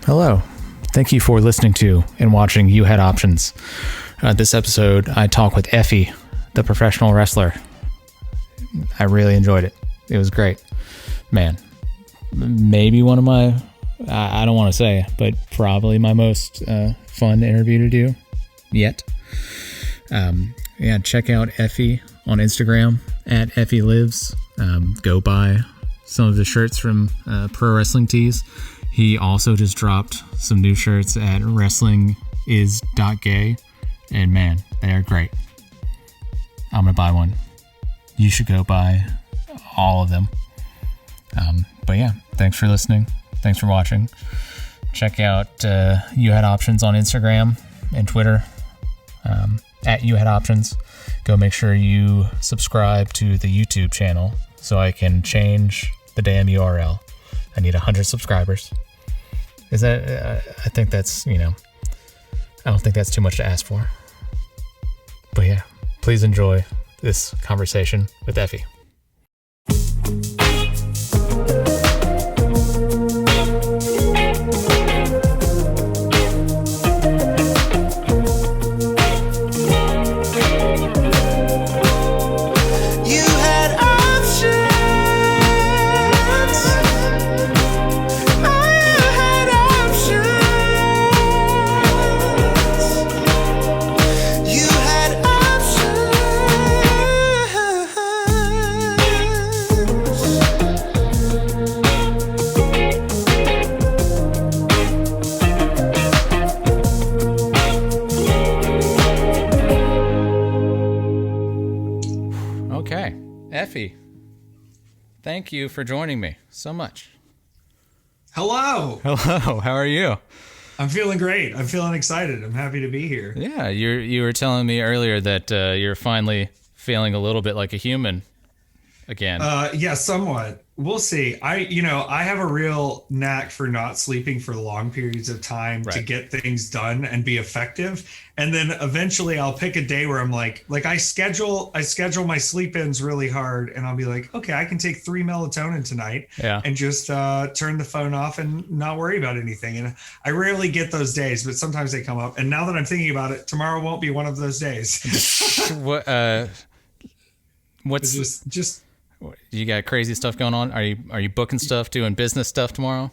Hello. Thank you for listening to and watching You Had Options. This episode, I talk with EFFY, the professional wrestler. I really enjoyed it. It was great. Man, maybe one of my, I don't want to say, but probably my most fun interview to do yet. Check out EFFY on Instagram at EFFYLives. Go buy some of the shirts from Pro Wrestling Tees. He also just dropped some new shirts at wrestlingisgay, and man, they are great. I'm going to buy one. You should go buy all of them. But yeah, thanks for listening. Thanks for watching. Check out You Had Options on Instagram and Twitter at You Had Options. Go make sure you subscribe to the YouTube channel so I can change the damn URL. I need 100 subscribers. Is that, I think that's, I don't think that's too much to ask for. But yeah, please enjoy this conversation with EFFY. EFFY, thank you for joining me so much. Hello. How are you? I'm feeling great. I'm feeling excited. I'm happy to be here. Yeah, you were telling me earlier that you're finally feeling a little bit like a human again. Yeah, somewhat. We'll see. I have a real knack for not sleeping for long periods of time to get things done and be effective. And then eventually I'll pick a day where I'm like I schedule my sleep ins really hard, and I'll be like, okay, I can take 3 melatonin tonight and just turn the phone off and not worry about anything. And I rarely get those days, but sometimes they come up. And now that I'm thinking about it, tomorrow won't be one of those days. What's just you got crazy stuff going on? Are you booking stuff, doing business stuff tomorrow?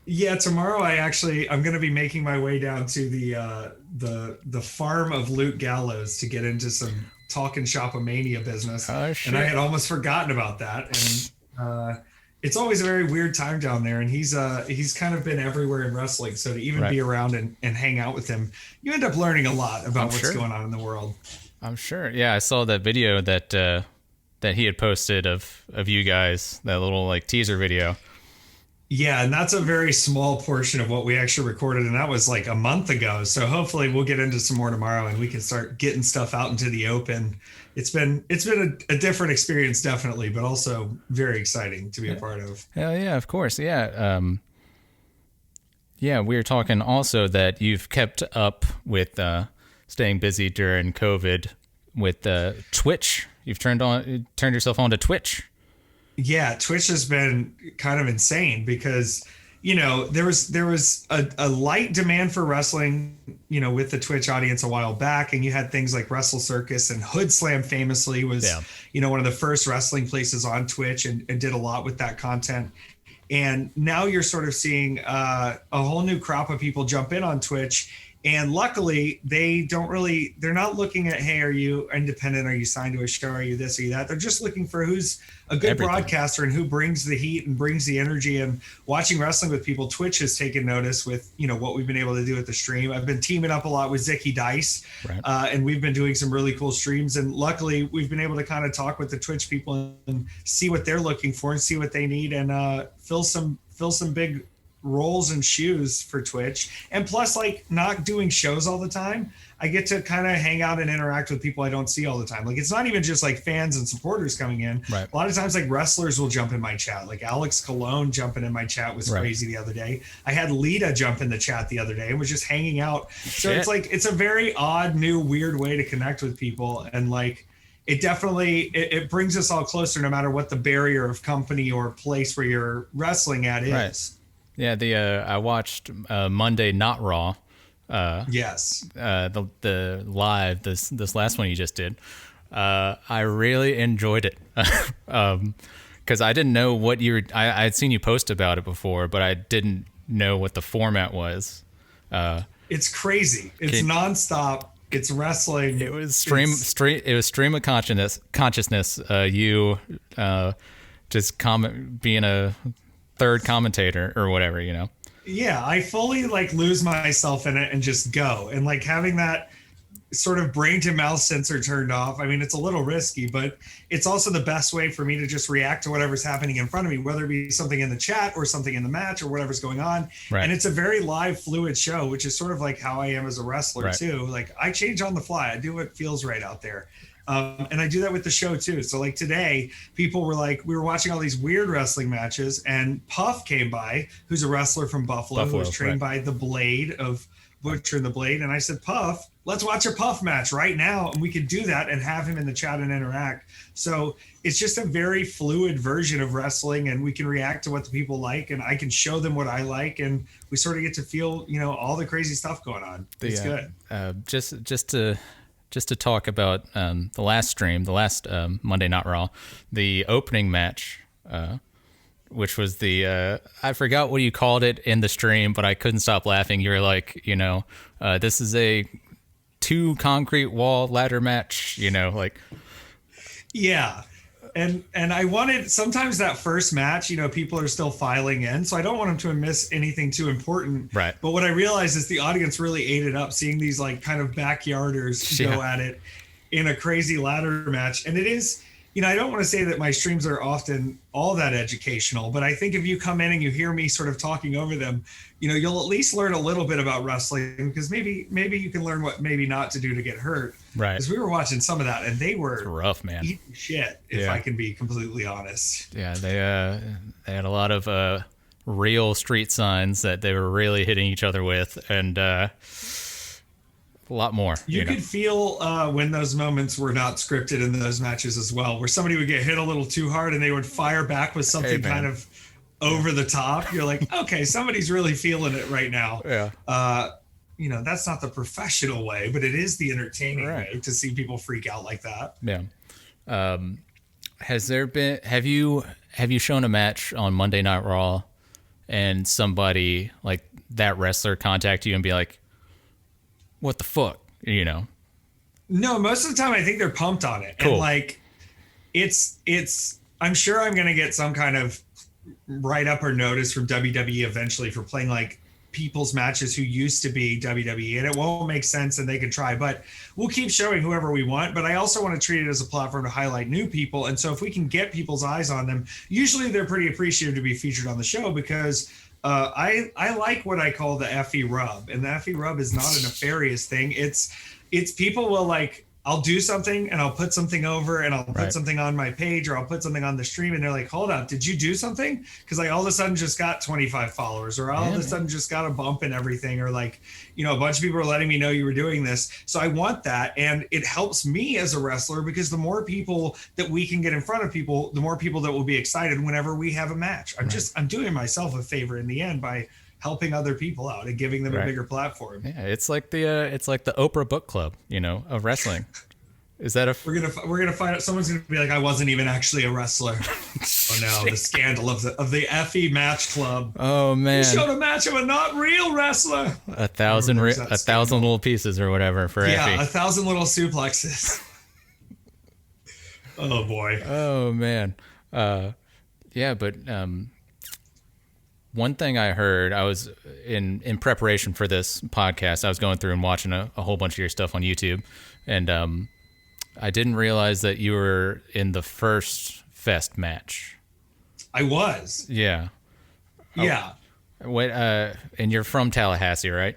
Yeah, tomorrow I'm going to be making my way down to the farm of Luke Gallows to get into some Talkin' Shop-a-mania business. Oh, shit. And I had almost forgotten about that. And it's always a very weird time down there. And he's kind of been everywhere in wrestling. So to even be around and hang out with him, you end up learning a lot about what's going on in the world. I'm sure. Yeah, I saw that video that he had posted of you guys, that little like teaser video. Yeah, and that's a very small portion of what we actually recorded, and that was like a month ago. So hopefully we'll get into some more tomorrow, and we can start getting stuff out into the open. It's been a different experience, definitely, but also very exciting to be a part of. Hell yeah, of course. Yeah. We were talking also that you've kept up with staying busy during COVID with Twitch. You've turned yourself on to Twitch. Yeah, Twitch has been kind of insane because, there was a light demand for wrestling, with the Twitch audience a while back. And you had things like Wrestle Circus, and Hood Slam famously was, one of the first wrestling places on Twitch and did a lot with that content. And now you're sort of seeing a whole new crop of people jump in on Twitch. And luckily, they're not looking at, hey, are you independent? Are you signed to a show? Are you this? Are you that? They're just looking for who's a good broadcaster and who brings the heat and brings the energy. And watching wrestling with people, Twitch has taken notice with, what we've been able to do with the stream. I've been teaming up a lot with Zicky Dice, and we've been doing some really cool streams. And luckily, we've been able to kind of talk with the Twitch people and see what they're looking for and see what they need and fill some big roles and shoes for Twitch. And plus, like, not doing shows all the time, I get to kind of hang out and interact with people I don't see all the time. Like, it's not even just like fans and supporters coming in. A lot of times, like, wrestlers will jump in my chat. Like Alex Colon jumping in my chat was crazy the other day. I had Lita jump in the chat the other day and was just hanging out. So it's like, it's a very odd, new, weird way to connect with people. And like, it definitely, it brings us all closer no matter what the barrier of company or place where you're wrestling at is. Yeah, I watched Monday Not Raw. Yes. The live this last one you just did. I really enjoyed it. Because I didn't know what you were. I'd seen you post about it before, but I didn't know what the format was. It's crazy. It's nonstop. It's wrestling. It was It was stream of consciousness. You just being a third commentator or whatever, you know. Yeah, I fully like lose myself in it and just go, and like having that sort of brain to mouth sensor turned off. I mean, it's a little risky, but it's also the best way for me to just react to whatever's happening in front of me, whether it be something in the chat or something in the match or whatever's going on. Right. And it's a very live, fluid show, which is sort of like how I am as a wrestler too. Like I change on the fly. I do what feels right out there. And I do that with the show too. So like today, people were like, we were watching all these weird wrestling matches, and Puff came by, who's a wrestler from Buffalo who was trained by the Blade of Butcher and the Blade. And I said, Puff, let's watch a Puff match right now. And we could do that and have him in the chat and interact. So it's just a very fluid version of wrestling, and we can react to what the people like, and I can show them what I like, and we sort of get to feel, you know, all the crazy stuff going on. It's good. Just to talk about the last stream, the last Monday Not Raw, the opening match, which was I forgot what you called it in the stream, but I couldn't stop laughing. You were like, you know, this is a 2 concrete wall ladder match, you know, like. Yeah. And I wanted, sometimes that first match, you know, people are still filing in, so I don't want them to miss anything too important. Right. But what I realized is the audience really ate it up, seeing these like kind of backyarders go at it in a crazy ladder match. And it is, you know, I don't want to say that my streams are often all that educational, but I think if you come in and you hear me sort of talking over them, you know, you'll at least learn a little bit about wrestling, because maybe you can learn what maybe not to do to get hurt. Right. Because we were watching some of that, and they were rough, man. Eating shit, if I can be completely honest. Yeah, they had a lot of real street signs that they were really hitting each other with, and a lot more. You could feel when those moments were not scripted in those matches as well, where somebody would get hit a little too hard and they would fire back with something kind of over the top. You're like, okay, somebody's really feeling it right now. Yeah. You know, that's not the professional way, but it is the entertaining way to see people freak out like that. Yeah. Have you shown a match on Monday Night Raw and somebody like that wrestler contact you and be like, what the fuck, you know? No, most of the time I think they're pumped on it. Cool. And like, it's, I'm sure I'm going to get some kind of write up or notice from WWE eventually for playing like people's matches who used to be WWE, and it won't make sense, and they can try, but we'll keep showing whoever we want. But I also want to treat it as a platform to highlight new people. And so if we can get people's eyes on them, usually they're pretty appreciative to be featured on the show, because I like what I call the EFFY rub, and the EFFY rub is not a nefarious thing. It's people will like, I'll do something and I'll put something over and I'll put something on my page, or I'll put something on the stream, and they're like, hold up, did you do something? Because I all of a sudden just got 25 followers, or all of a sudden just got a bump and everything, or like, you know, a bunch of people are letting me know you were doing this. So I want that, and it helps me as a wrestler, because the more people that we can get in front of people, the more people that will be excited whenever we have a match. I'm doing myself a favor in the end by helping other people out and giving them a bigger platform. Yeah, it's like the Oprah book club, you know, of wrestling. Is that we're gonna find out, someone's gonna be like, I wasn't even actually a wrestler. Oh no, the scandal of the EFFY match club. Oh man, you showed a match of a not real wrestler. A thousand little pieces or whatever for EFFY. Yeah, 1,000 little suplexes. Oh boy. Oh man. Yeah, but one thing I heard, I was in preparation for this podcast, I was going through and watching a whole bunch of your stuff on YouTube, and I didn't realize that you were in the first Fest match. I was. Yeah. Yeah. Wait, and you're from Tallahassee, right?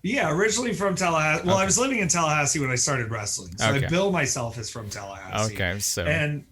Yeah, originally from Tallahassee. Well, I was living in Tallahassee when I started wrestling, so I bill myself as from Tallahassee. Okay, so and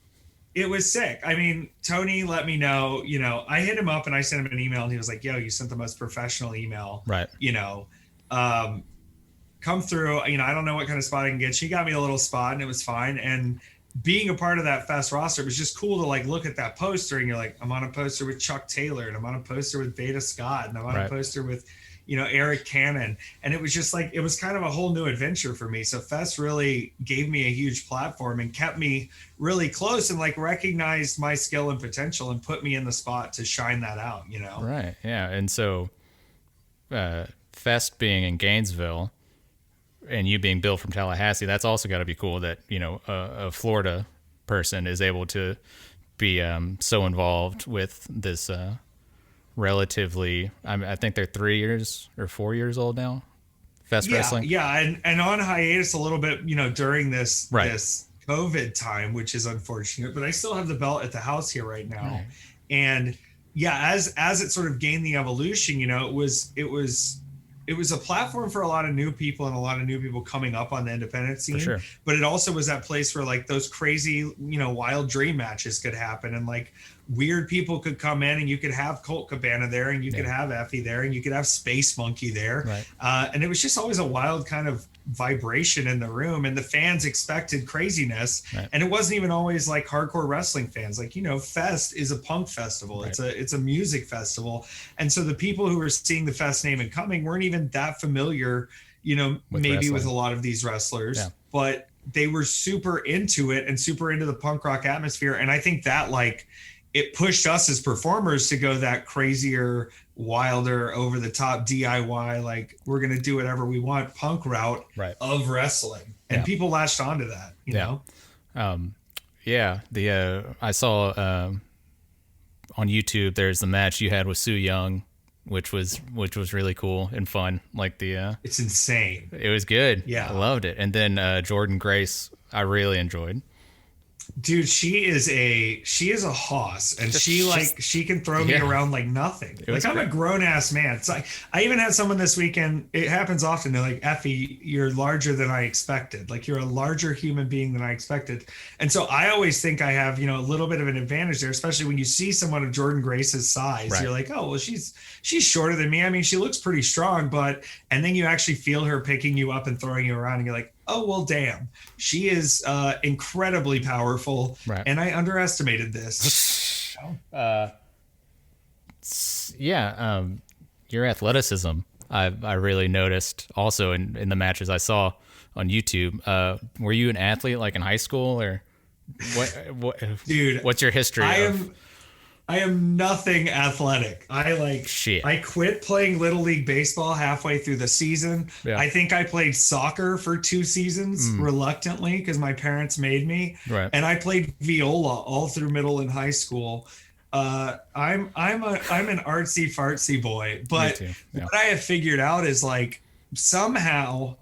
it was sick. I mean, Tony let me know, you know, I hit him up and I sent him an email, and he was like, yo, you sent the most professional email. Right. You know, come through, you know, I don't know what kind of spot I can get. She got me a little spot and it was fine. And being a part of that Fest roster, it was just cool to like look at that poster and you're like, I'm on a poster with Chuck Taylor and I'm on a poster with Beta Scott and I'm on a poster with, Eric Cannon. And it was just like, it was kind of a whole new adventure for me. So Fest really gave me a huge platform and kept me really close and like recognized my skill and potential and put me in the spot to shine that out, Right. Yeah. And so Fest being in Gainesville and you being Bill from Tallahassee, that's also got to be cool that, a Florida person is able to be so involved with this relatively, I think they're 3 years or 4 years old now, Fest Wrestling. Yeah, and on hiatus a little bit, during this COVID time, which is unfortunate, but I still have the belt at the house here right now. Right. And yeah, as it sort of gained the evolution, it was a platform for a lot of new people and a lot of new people coming up on the independent scene. For sure. But it also was that place where like those crazy, wild dream matches could happen and like weird people could come in and you could have Colt Cabana there and you could have EFFY there and you could have Space Monkey there. Right. And it was just always a wild kind of vibration in the room and the fans expected craziness. Right. And it wasn't even always like hardcore wrestling fans. Like, Fest is a punk festival. Right. It's a music festival. And so the people who were seeing the Fest name and coming weren't even that familiar, with a lot of these wrestlers, but they were super into it and super into the punk rock atmosphere. And I think that like, it pushed us as performers to go that crazier, wilder, over the top DIY, like we're going to do whatever we want punk route of wrestling. And people latched onto that, you know? I saw on YouTube, there's the match you had with Sue Young, which was really cool and fun. Like it's insane. It was good. Yeah. I loved it. And then Jordan Grace, I really enjoyed. Dude, she is a hoss, and she can throw me around like nothing. Like I'm a grown ass man. It's like I even had someone this weekend. It happens often. They're like, "EFFY, you're larger than I expected. Like you're a larger human being than I expected." And so I always think I have a little bit of an advantage there, especially when you see someone of Jordan Grace's size. Right. You're like, "Oh, well, she's shorter than me. I mean, she looks pretty strong, and then you actually feel her picking you up and throwing you around, and you're like, oh, well, damn. She is incredibly powerful, and I underestimated this. Your athleticism, I really noticed also in the matches I saw on YouTube. Were you an athlete like in high school, or what? Dude, what's your history? I am nothing athletic. I quit playing Little League Baseball halfway through the season. Yeah. I think I played soccer for 2 seasons reluctantly because my parents made me. Right. And I played viola all through middle and high school. I'm an artsy fartsy boy, but what I have figured out is like somehow,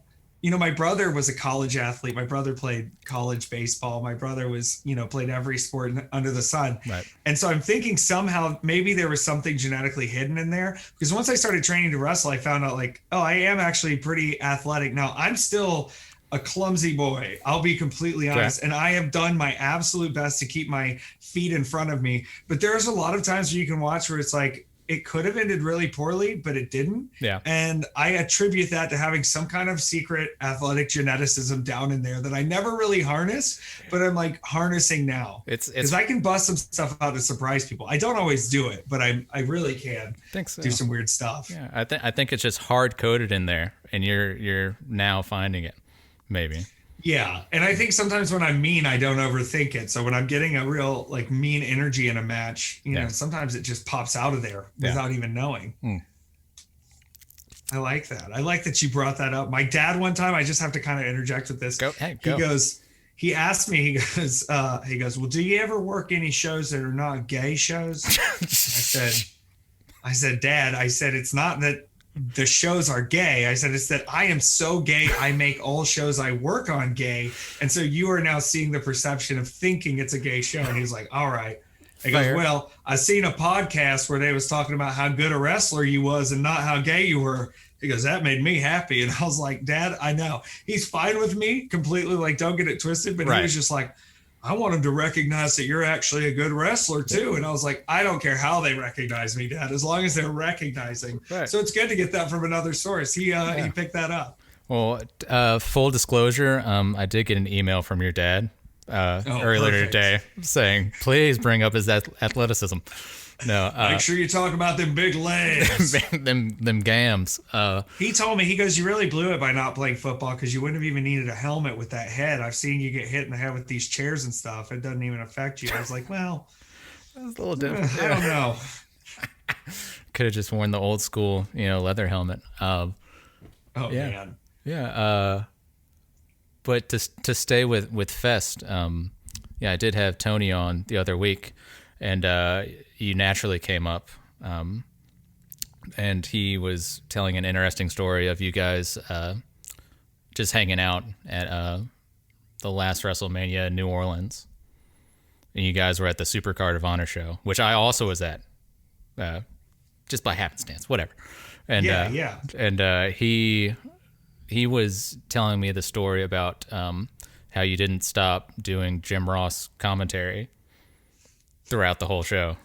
my brother was a college athlete. My brother played college baseball. My brother was, played every sport under the sun. Right. And so I'm thinking somehow maybe there was something genetically hidden in there, because once I started training to wrestle, I found out like, oh, I am actually pretty athletic. Now I'm still a clumsy boy. I'll be completely honest. And I have done my absolute best to keep my feet in front of me. But there's a lot of times where you can watch where it's like, it could have ended really poorly, but it didn't. Yeah. And I attribute that to having some kind of secret athletic geneticism down in there that I never really harness, but I'm like harnessing now. It's because I can bust some stuff out to surprise people. I don't always do it, but I really can do some weird stuff. Yeah. I think it's just hard coded in there, and you're now finding it, maybe. Yeah. And I think sometimes when I'm mean, I don't overthink it. So when I'm getting a real like mean energy in a match, sometimes it just pops out of there without even knowing. I like that. I like that you brought that up. My dad one time, I just have to kind of interject with this. Go. He asked me, he goes, well, do you ever work any shows that are not gay shows? I said, Dad, it's not that the shows are gay. I said, it's that I am so gay, I make all shows I work on gay. And so you are now seeing the perception of thinking it's a gay show. And he's like, all right. He goes, well, I seen a podcast where they was talking about how good a wrestler you was and not how gay you were. He goes, that made me happy. And I was like, Dad, I know. He's fine with me completely. Like, don't get it twisted. But he was just like, I want him to recognize that you're actually a good wrestler too. And I was like, I don't care how they recognize me, Dad, as long as they're recognizing. Right. So it's good to get that from another source. He picked that up. Well, full disclosure, I did get an email from your dad earlier today, saying, please bring up his athleticism. No, make sure you talk about them big legs. them gams. He told me, he goes, you really blew it by not playing football because you wouldn't have even needed a helmet with that head. I've seen you get hit in the head with these chairs and stuff. It doesn't even affect you. I was like, well, that's a little different. I don't know. Could have just worn the old school, leather helmet. Man. Yeah. But to stay with Fest, I did have Tony on the other week, and you naturally came up, and he was telling an interesting story of you guys just hanging out at the last WrestleMania in New Orleans, and you guys were at the Supercard of Honor show, which I also was at, just by happenstance, whatever. And and he was telling me the story about how you didn't stop doing Jim Ross commentary throughout the whole show.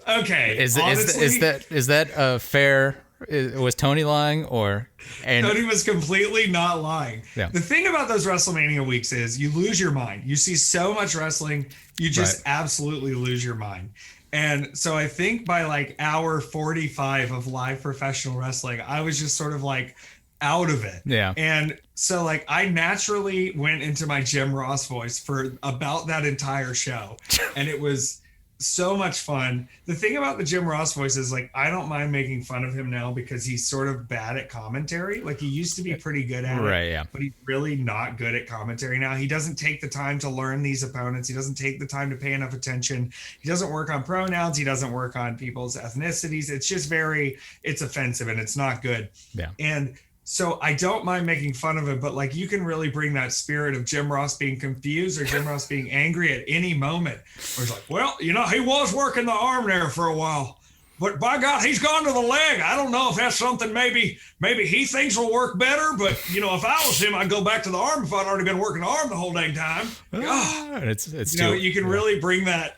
Okay, is that fair? Was Tony lying or? Tony was completely not lying. Yeah. The thing about those WrestleMania weeks is you lose your mind. You see so much wrestling, you just absolutely lose your mind. And so I think by like hour 45 of live professional wrestling, I was just sort of like out of it. Yeah. And so like I naturally went into my Jim Ross voice for about that entire show. And it was so much fun. The thing about the Jim Ross voice is like, I don't mind making fun of him now because he's sort of bad at commentary. Like he used to be pretty good at it, yeah. but he's really not good at commentary now. He doesn't take the time to learn these opponents. He doesn't take the time to pay enough attention. He doesn't work on pronouns. He doesn't work on people's ethnicities. It's just it's offensive and it's not good. Yeah. And so I don't mind making fun of him, but like you can really bring that spirit of Jim Ross being confused or Jim Ross being angry at any moment. Where he's like, well, he was working the arm there for a while, but by God, he's gone to the leg. I don't know if that's something maybe he thinks will work better, but if I was him, I'd go back to the arm if I'd already been working the arm the whole dang time. It's you can really bring that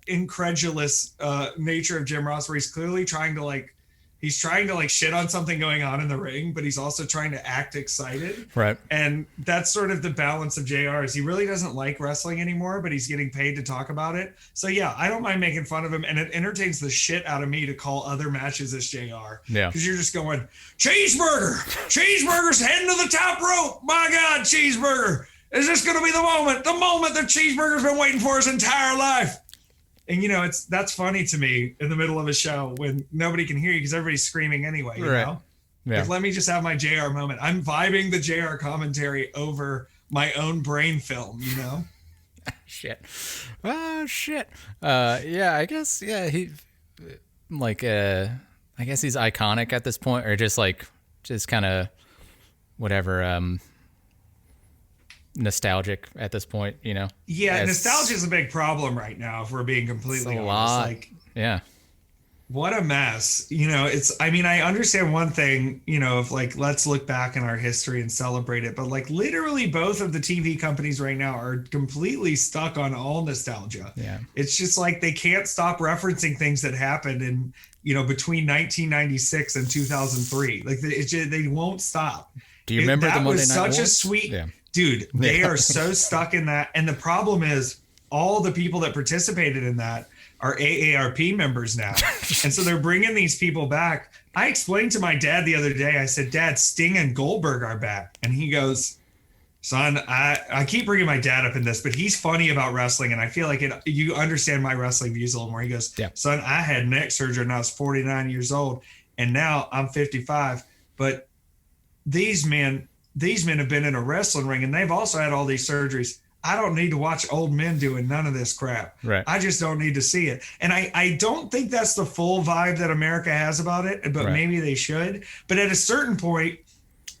incredulous nature of Jim Ross where he's clearly trying to shit on something going on in the ring, but he's also trying to act excited. Right. And that's sort of the balance of JR is he really doesn't like wrestling anymore, but he's getting paid to talk about it. So yeah, I don't mind making fun of him, and it entertains the shit out of me to call other matches as JR. Yeah. Because you're just going, Cheeseburger's heading to the top rope. My God, Cheeseburger. Is this going to be the moment that Cheeseburger's been waiting for his entire life? And that's funny to me in the middle of a show when nobody can hear you because everybody's screaming anyway. You know? Yeah. Like, let me just have my JR moment. I'm vibing the JR commentary over my own brain film. Shit. Yeah, I guess. Yeah, he I guess he's iconic at this point, or just kind of whatever. Nostalgic at this point, Yeah, nostalgia is a big problem right now, if we're being completely honest. Yeah. What a mess. I understand one thing, of let's look back in our history and celebrate it. But literally both of the TV companies right now are completely stuck on all nostalgia. Yeah. It's just they can't stop referencing things that happened in, between 1996 and 2003. They won't stop. Do you remember the Monday Night Wars? That was such a sweet... Yeah. Dude, they are so stuck in that. And the problem is all the people that participated in that are AARP members now. And so they're bringing these people back. I explained to my dad the other day, I said, Dad, Sting and Goldberg are back. And he goes, son, I keep bringing my dad up in this, but he's funny about wrestling. And I feel like you understand my wrestling views a little more. He goes, yeah. Son, I had neck surgery when I was 49 years old. And now I'm 55. But these men have been in a wrestling ring and they've also had all these surgeries. I don't need to watch old men doing none of this crap. Right. I just don't need to see it. And I don't think that's the full vibe that America has about it, but maybe they should. But at a certain point,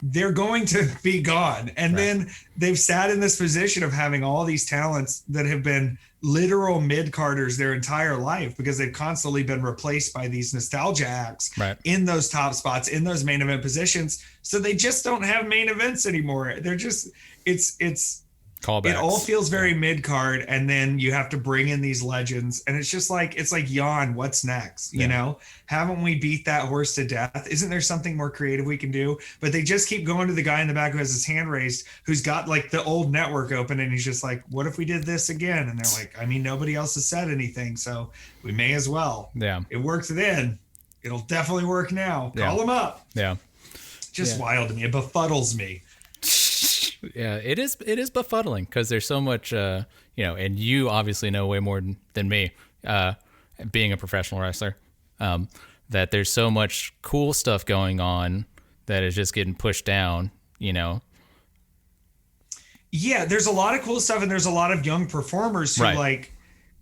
they're going to be gone. And then they've sat in this position of having all these talents that have been literal mid-carders their entire life because they've constantly been replaced by these nostalgia acts in those top spots, in those main event positions. So they just don't have main events anymore. They're just, it's Callbacks. It all feels very mid card, and then you have to bring in these legends, and it's just like yawn. What's next? You know, haven't we beat that horse to death? Isn't there something more creative we can do? But they just keep going to the guy in the back who has his hand raised, who's got like the old network open, and he's just like, "What if we did this again?" And they're like, "I mean, nobody else has said anything, so we may as well." Yeah, it worked then. It'll definitely work now. Call him up. Yeah, just wild to me. It befuddles me. Yeah, it is befuddling because there's so much, and you obviously know way more than me, being a professional wrestler, that there's so much cool stuff going on that is just getting pushed down, Yeah, there's a lot of cool stuff, and there's a lot of young performers who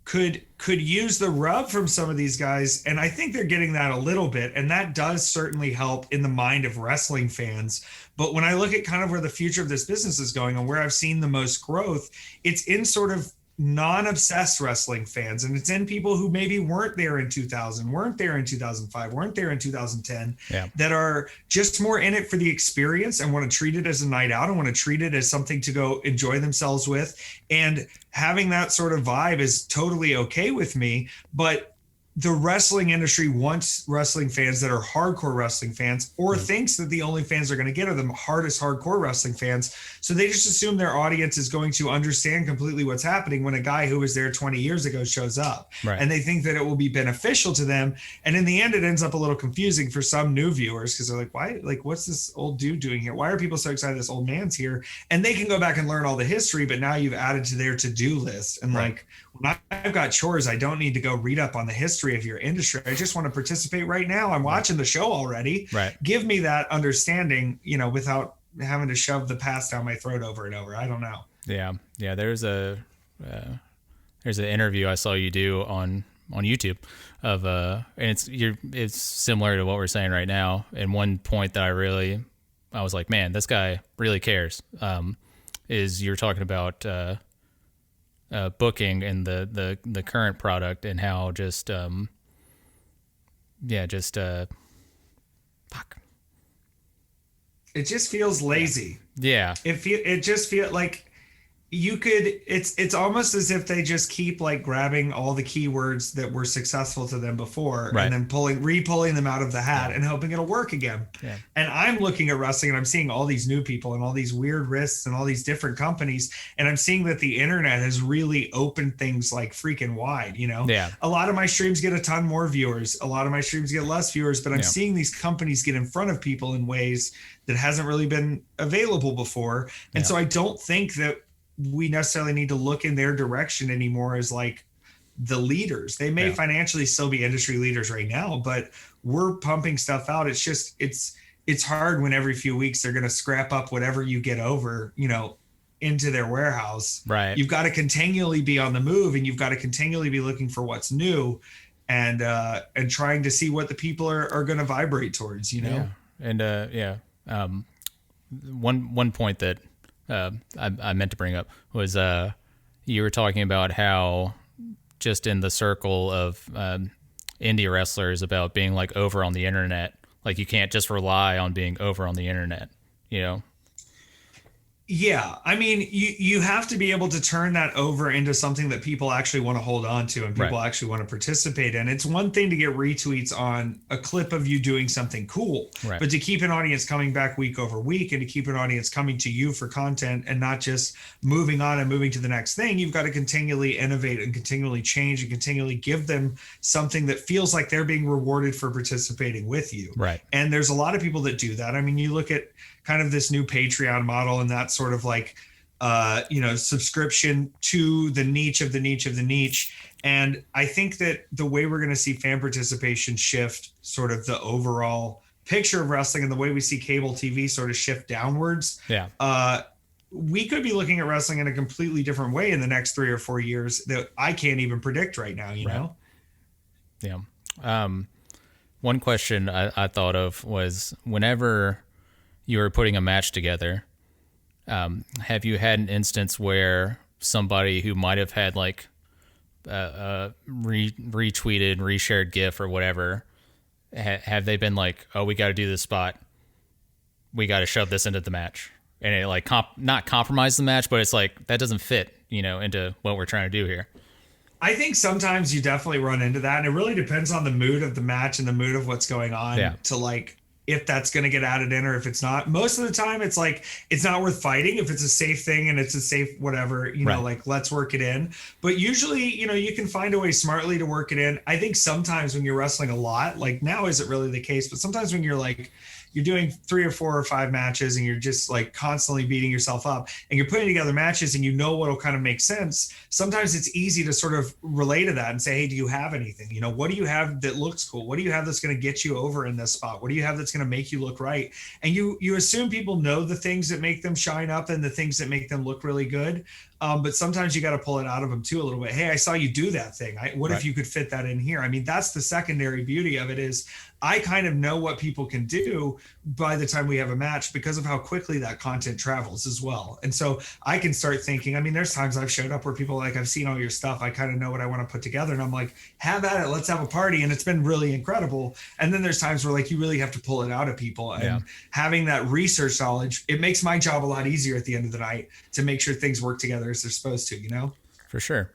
could use the rub from some of these guys, and I think they're getting that a little bit, and that does certainly help in the mind of wrestling fans. But when I look at kind of where the future of this business is going and where I've seen the most growth, it's in sort of non-obsessed wrestling fans, and it's in people who maybe weren't there in 2000, weren't there in 2005, weren't there in 2010, that are just more in it for the experience and want to treat it as a night out and want to treat it as something to go enjoy themselves with. And having that sort of vibe is totally okay with me. But the wrestling industry wants wrestling fans that are hardcore wrestling fans, or thinks that the only fans they're going to get are the hardest hardcore wrestling fans. So they just assume their audience is going to understand completely what's happening when a guy who was there 20 years ago shows up. And they think that it will be beneficial to them. And in the end, it ends up a little confusing for some new viewers, because they're like, why, like, what's this old dude doing here? Why are people so excited this old man's here? And they can go back and learn all the history, but now you've added to their to-do list. And like, when I've got chores, I don't need to go read up on the history of your industry. I just want to participate right now. I'm watching the show already. Give me that understanding, without having to shove the past down my throat over and over. I don't know. Yeah. There's an interview I saw you do on YouTube of and it's similar to what we're saying right now. And one point that I was like, man, this guy really cares. Is you're talking about booking and the current product, and how fuck. It just feels lazy. Yeah. It just feels like it's almost as if they just keep like grabbing all the keywords that were successful to them before, and then re-pulling them out of the hat and hoping it'll work again. And I'm looking at wrestling and I'm seeing all these new people and all these weird risks and all these different companies. And I'm seeing that the internet has really opened things like freaking wide, A lot of my streams get a ton more viewers. A lot of my streams get less viewers, but I'm seeing these companies get in front of people in ways that hasn't really been available before. And so I don't think that we necessarily need to look in their direction anymore as like the leaders. They may financially still be industry leaders right now, but we're pumping stuff out. It's just, it's hard when every few weeks they're going to scrap up whatever you get over, into their warehouse. You've got to continually be on the move, and you've got to continually be looking for what's new and trying to see what the people are going to vibrate towards, And one point that I meant to bring up was you were talking about how just in the circle of indie wrestlers about being like over on the internet, like you can't just rely on being over on the internet, Yeah, I mean, you have to be able to turn that over into something that people actually want to hold on to and people actually want to participate in. It's one thing to get retweets on a clip of you doing something cool, but to keep an audience coming back week over week and to keep an audience coming to you for content and not just moving on and moving to the next thing, you've got to continually innovate and continually change and continually give them something that feels like they're being rewarded for participating with you. And there's a lot of people that do that. I mean, you look at kind of this new Patreon model and that sort of like, subscription to the niche of the niche of the niche. And I think that the way we're going to see fan participation shift sort of the overall picture of wrestling and the way we see cable TV sort of shift downwards. We could be looking at wrestling in a completely different way in the next 3 or 4 years that I can't even predict right now, you know? One question I thought of was whenever you were putting a match together, have you had an instance where somebody who might have had like retweeted, reshared GIF or whatever, have they been like, oh, we got to do this spot, we got to shove this into the match? and it like not compromise the match, but it's like that doesn't fit, into what we're trying to do here. I think sometimes you definitely run into that, and it really depends on the mood of the match and the mood of what's going on to like if that's going to get added in or if it's not. Most of the time it's like it's not worth fighting if it's a safe thing and it's a safe whatever, like let's work it in. But usually, you can find a way smartly to work it in. I think sometimes when you're wrestling a lot, like now isn't really the case, but sometimes when you're like you're doing 3 or 4 or 5 matches and you're just like constantly beating yourself up and you're putting together matches and what'll kind of make sense. Sometimes it's easy to sort of relate to that and say, hey, do you have anything? What do you have that looks cool? What do you have that's going to get you over in this spot? What do you have that's going to make you look right? And you assume people know the things that make them shine up and the things that make them look really good. But sometimes you got to pull it out of them too a little bit. Hey, I saw you do that thing. What if you could fit that in here? I mean, that's the secondary beauty of it is I kind of know what people can do by the time we have a match because of how quickly that content travels as well. And so I can start thinking, I mean, there's times I've showed up where people are like, I've seen all your stuff. I kind of know what I want to put together. And I'm like, have at it. Let's have a party. And it's been really incredible. And then there's times where like, you really have to pull it out of people and having that research knowledge, it makes my job a lot easier at the end of the night to make sure things work together as they're supposed to, For sure.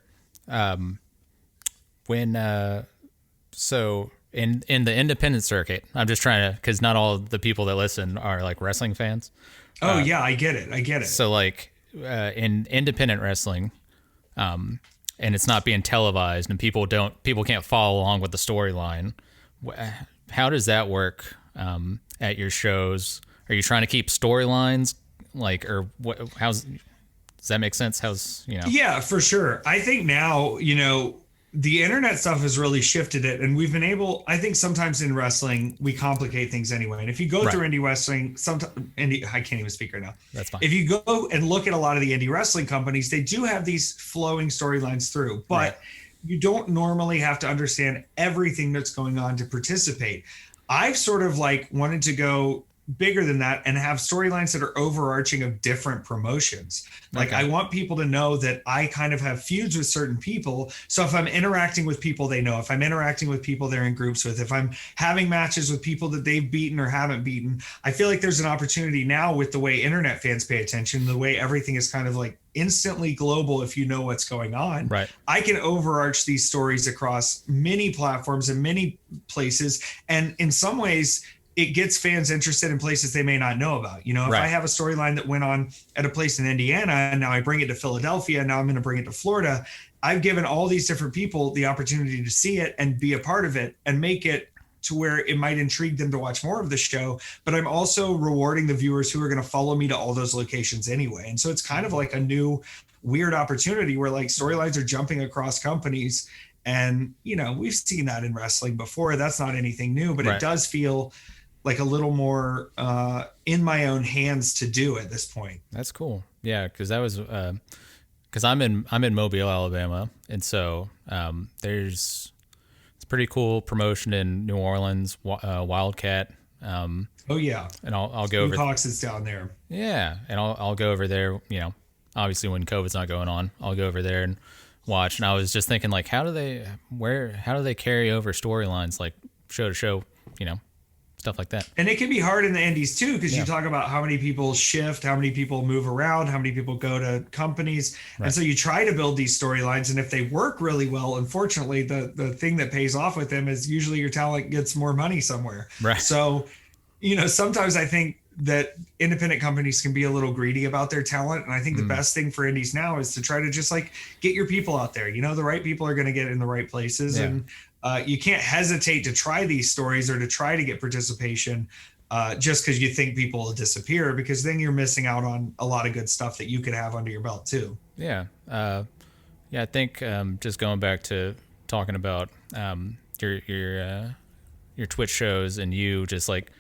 So in the independent circuit, I'm just trying to, because not all the people that listen are like wrestling fans. Oh yeah, I get it. So like in independent wrestling, and it's not being televised, and people can't follow along with the storyline. How does that work at your shows? Are you trying to keep storylines or what? Does that make sense? Yeah, for sure. I think now, the internet stuff has really shifted it, and we've been able, I think sometimes in wrestling, we complicate things anyway. And if you go through indie wrestling, I can't even speak right now. That's fine. If you go and look at a lot of the indie wrestling companies, they do have these flowing storylines through, but you don't normally have to understand everything that's going on to participate. I've sort of like wanted to go bigger than that and have storylines that are overarching of different promotions. Like I want people to know that I kind of have feuds with certain people. So if I'm interacting with people they know, if I'm interacting with people they're in groups with, if I'm having matches with people that they've beaten or haven't beaten, I feel like there's an opportunity now with the way internet fans pay attention, the way everything is kind of like instantly global if you know what's going on. Right. I can overarch these stories across many platforms and many places. And in some ways, it gets fans interested in places they may not know about. If I have a storyline that went on at a place in Indiana and now I bring it to Philadelphia, now I'm going to bring it to Florida. I've given all these different people the opportunity to see it and be a part of it and make it to where it might intrigue them to watch more of the show. But I'm also rewarding the viewers who are going to follow me to all those locations anyway. And so it's kind of like a new weird opportunity where like storylines are jumping across companies. And, we've seen that in wrestling before. That's not anything new, but it does feel like a little more in my own hands to do at this point. That's cool. Yeah, because that was because I'm in Mobile, Alabama, and so it's pretty cool promotion in New Orleans, Wildcat. Oh yeah, and I'll go over. Hawks is down there. Yeah, and I'll go over there. Obviously when COVID's not going on, I'll go over there and watch. And I was just thinking like, how do they carry over storylines like show to show? Stuff like that. And it can be hard in the indies too, because you talk about how many people shift, how many people move around, how many people go to companies. Right. And so you try to build these storylines. And if they work really well, unfortunately, the thing that pays off with them is usually your talent gets more money somewhere. Right. So, sometimes I think that independent companies can be a little greedy about their talent. And I think the best thing for indies now is to try to just like get your people out there. The right people are going to get in the right places. Yeah. And you can't hesitate to try these stories or to try to get participation just because you think people will disappear, because then you're missing out on a lot of good stuff that you could have under your belt too. Yeah. I think just going back to talking about your Twitch shows and you just like,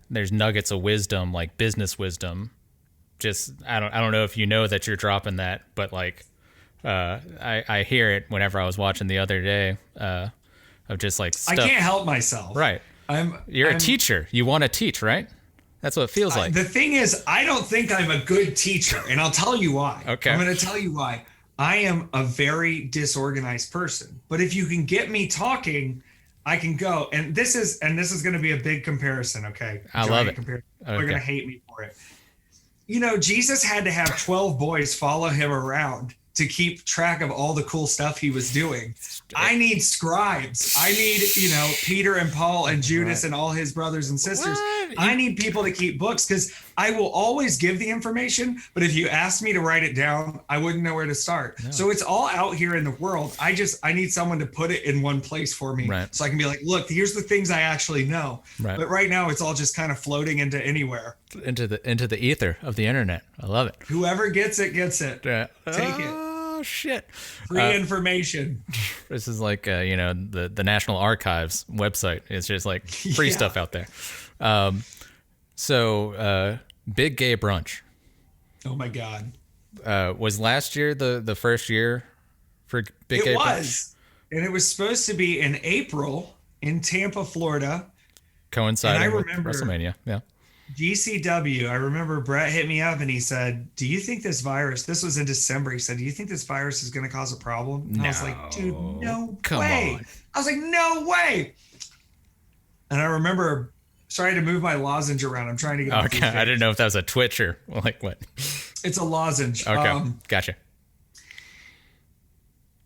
there's nuggets of wisdom, like business wisdom. Just, I don't know if you know that you're dropping that, but like, I hear it whenever I was watching the other day, of just like stuff. I can't help myself. Right. You're a teacher. You want to teach, right? That's what it feels like. The thing is, I don't think I'm a good teacher, and I'll tell you why. Okay. I'm going to tell you why. I am a very disorganized person, but if you can get me talking, I can go. And this is going to be a big comparison. Okay. I love it. They're going to hate me for it. Jesus had to have 12 boys follow him around to keep track of all the cool stuff he was doing. I need scribes. I need, Peter and Paul and Judas and all his brothers and sisters. I need people to keep books because I will always give the information, but if you asked me to write it down, I wouldn't know where to start. No. So it's all out here in the world. I need someone to put it in one place for me, so I can be like, look, here's the things I actually know. Right. But right now it's all just kind of floating into anywhere. Into the ether of the internet. I love it. Whoever gets it, gets it. Take it. Oh shit! Free information. This is like the National Archives website. It's just like free stuff out there. So Big Gay Brunch. Oh my God! Was last year the first year for Big Gay Brunch? It was, and it was supposed to be in April in Tampa, Florida, coinciding with WrestleMania. Yeah. GCW, I remember Brett hit me up and he said, do you think this virus, this was in December, he said, do you think this virus is going to cause a problem? And I was like, dude, no way. I was like, no way. And I remember trying to move my lozenge around. I'm trying to get okay. I didn't know if that was a Twitch or like what. It's a lozenge. Okay, gotcha.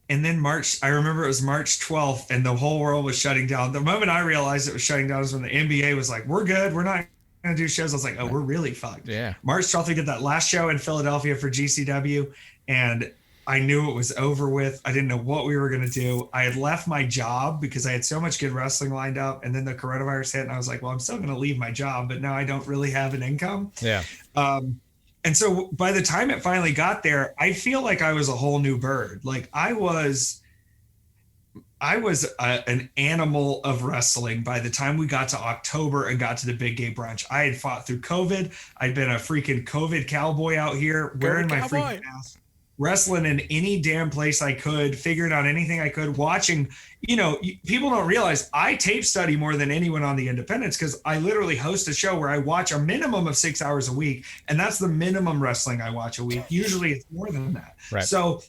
And then I remember it was March 12th and the whole world was shutting down. The moment I realized it was shutting down was when the NBA was like, we're good. We're not going to do shows. I was like, oh, we're really fucked. Yeah. March 12th, we did that last show in Philadelphia for GCW. And I knew it was over with. I didn't know what we were going to do. I had left my job because I had so much good wrestling lined up. And then the coronavirus hit and I was like, well, I'm still going to leave my job, but now I don't really have an income. Yeah. And so by the time it finally got there, I feel like I was a whole new bird. Like I was an animal of wrestling by the time we got to October and got to the Big Gay Brunch. I had fought through COVID. I'd been a freaking COVID cowboy out here, wearing my freaking mask, wrestling in any damn place I could, figuring out anything I could, watching. People don't realize I tape study more than anyone on the independents because I literally host a show where I watch a minimum of 6 hours a week. And that's the minimum wrestling I watch a week. Usually it's more than that. Right. So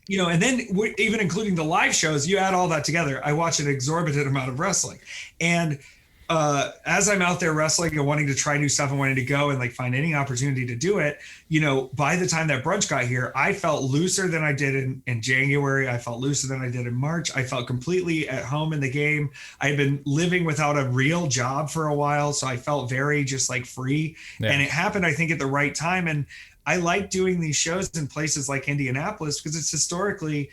and then even including the live shows, you add all that together, I watch an exorbitant amount of wrestling. And as I'm out there wrestling and wanting to try new stuff and wanting to go and like find any opportunity to do it, by the time that brunch got here, I felt looser than I did in January. I felt looser than I did in March. I felt completely at home in the game. I had been living without a real job for a while. So I felt very just like free. Yeah. And it happened, I think, at the right time. And I like doing these shows in places like Indianapolis because it's historically,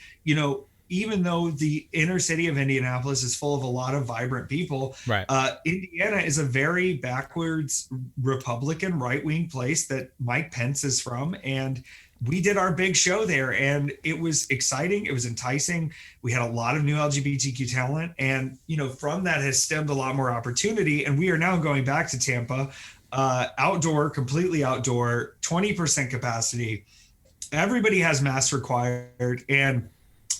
even though the inner city of Indianapolis is full of a lot of vibrant people, right. Indiana is a very backwards Republican right-wing place that Mike Pence is from. And we did our big show there and it was exciting. It was enticing. We had a lot of new LGBTQ talent. And, from that has stemmed a lot more opportunity. And we are now going back to Tampa, outdoor, completely outdoor, 20% capacity. Everybody has masks required and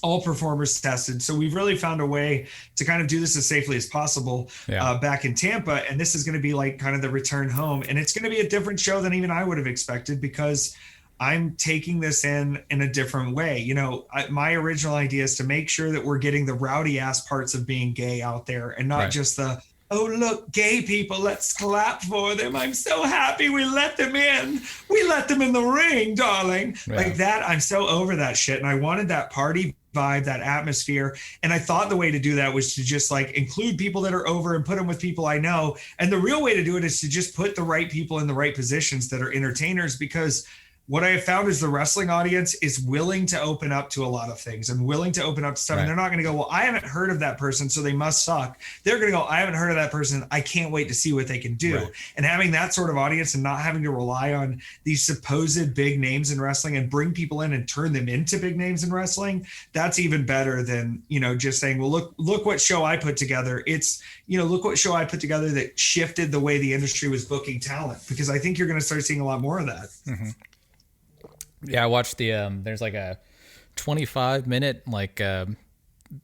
all performers tested. So we've really found a way to kind of do this as safely as possible back in Tampa. And this is going to be like kind of the return home. And it's going to be a different show than even I would have expected because I'm taking this in a different way. My original idea is to make sure that we're getting the rowdy ass parts of being gay out there and not just the, oh, look, gay people, let's clap for them. I'm so happy we let them in. We let them in the ring, darling. Yeah. Like that, I'm so over that shit. And I wanted that party vibe, that atmosphere. And I thought the way to do that was to just like include people that are over and put them with people I know. And the real way to do it is to just put the right people in the right positions that are entertainers, because what I have found is the wrestling audience is willing to open up to a lot of things and willing to open up to stuff. Right. And they're not going to go, well, I haven't heard of that person, so they must suck. They're going to go, I haven't heard of that person. I can't wait to see what they can do. Right. And having that sort of audience and not having to rely on these supposed big names in wrestling and bring people in and turn them into big names in wrestling, that's even better than, just saying, well, look what show I put together. It's, look what show I put together that shifted the way the industry was booking talent, because I think you're going to start seeing a lot more of that. Mm-hmm. Yeah, I watched there's like a 25-minute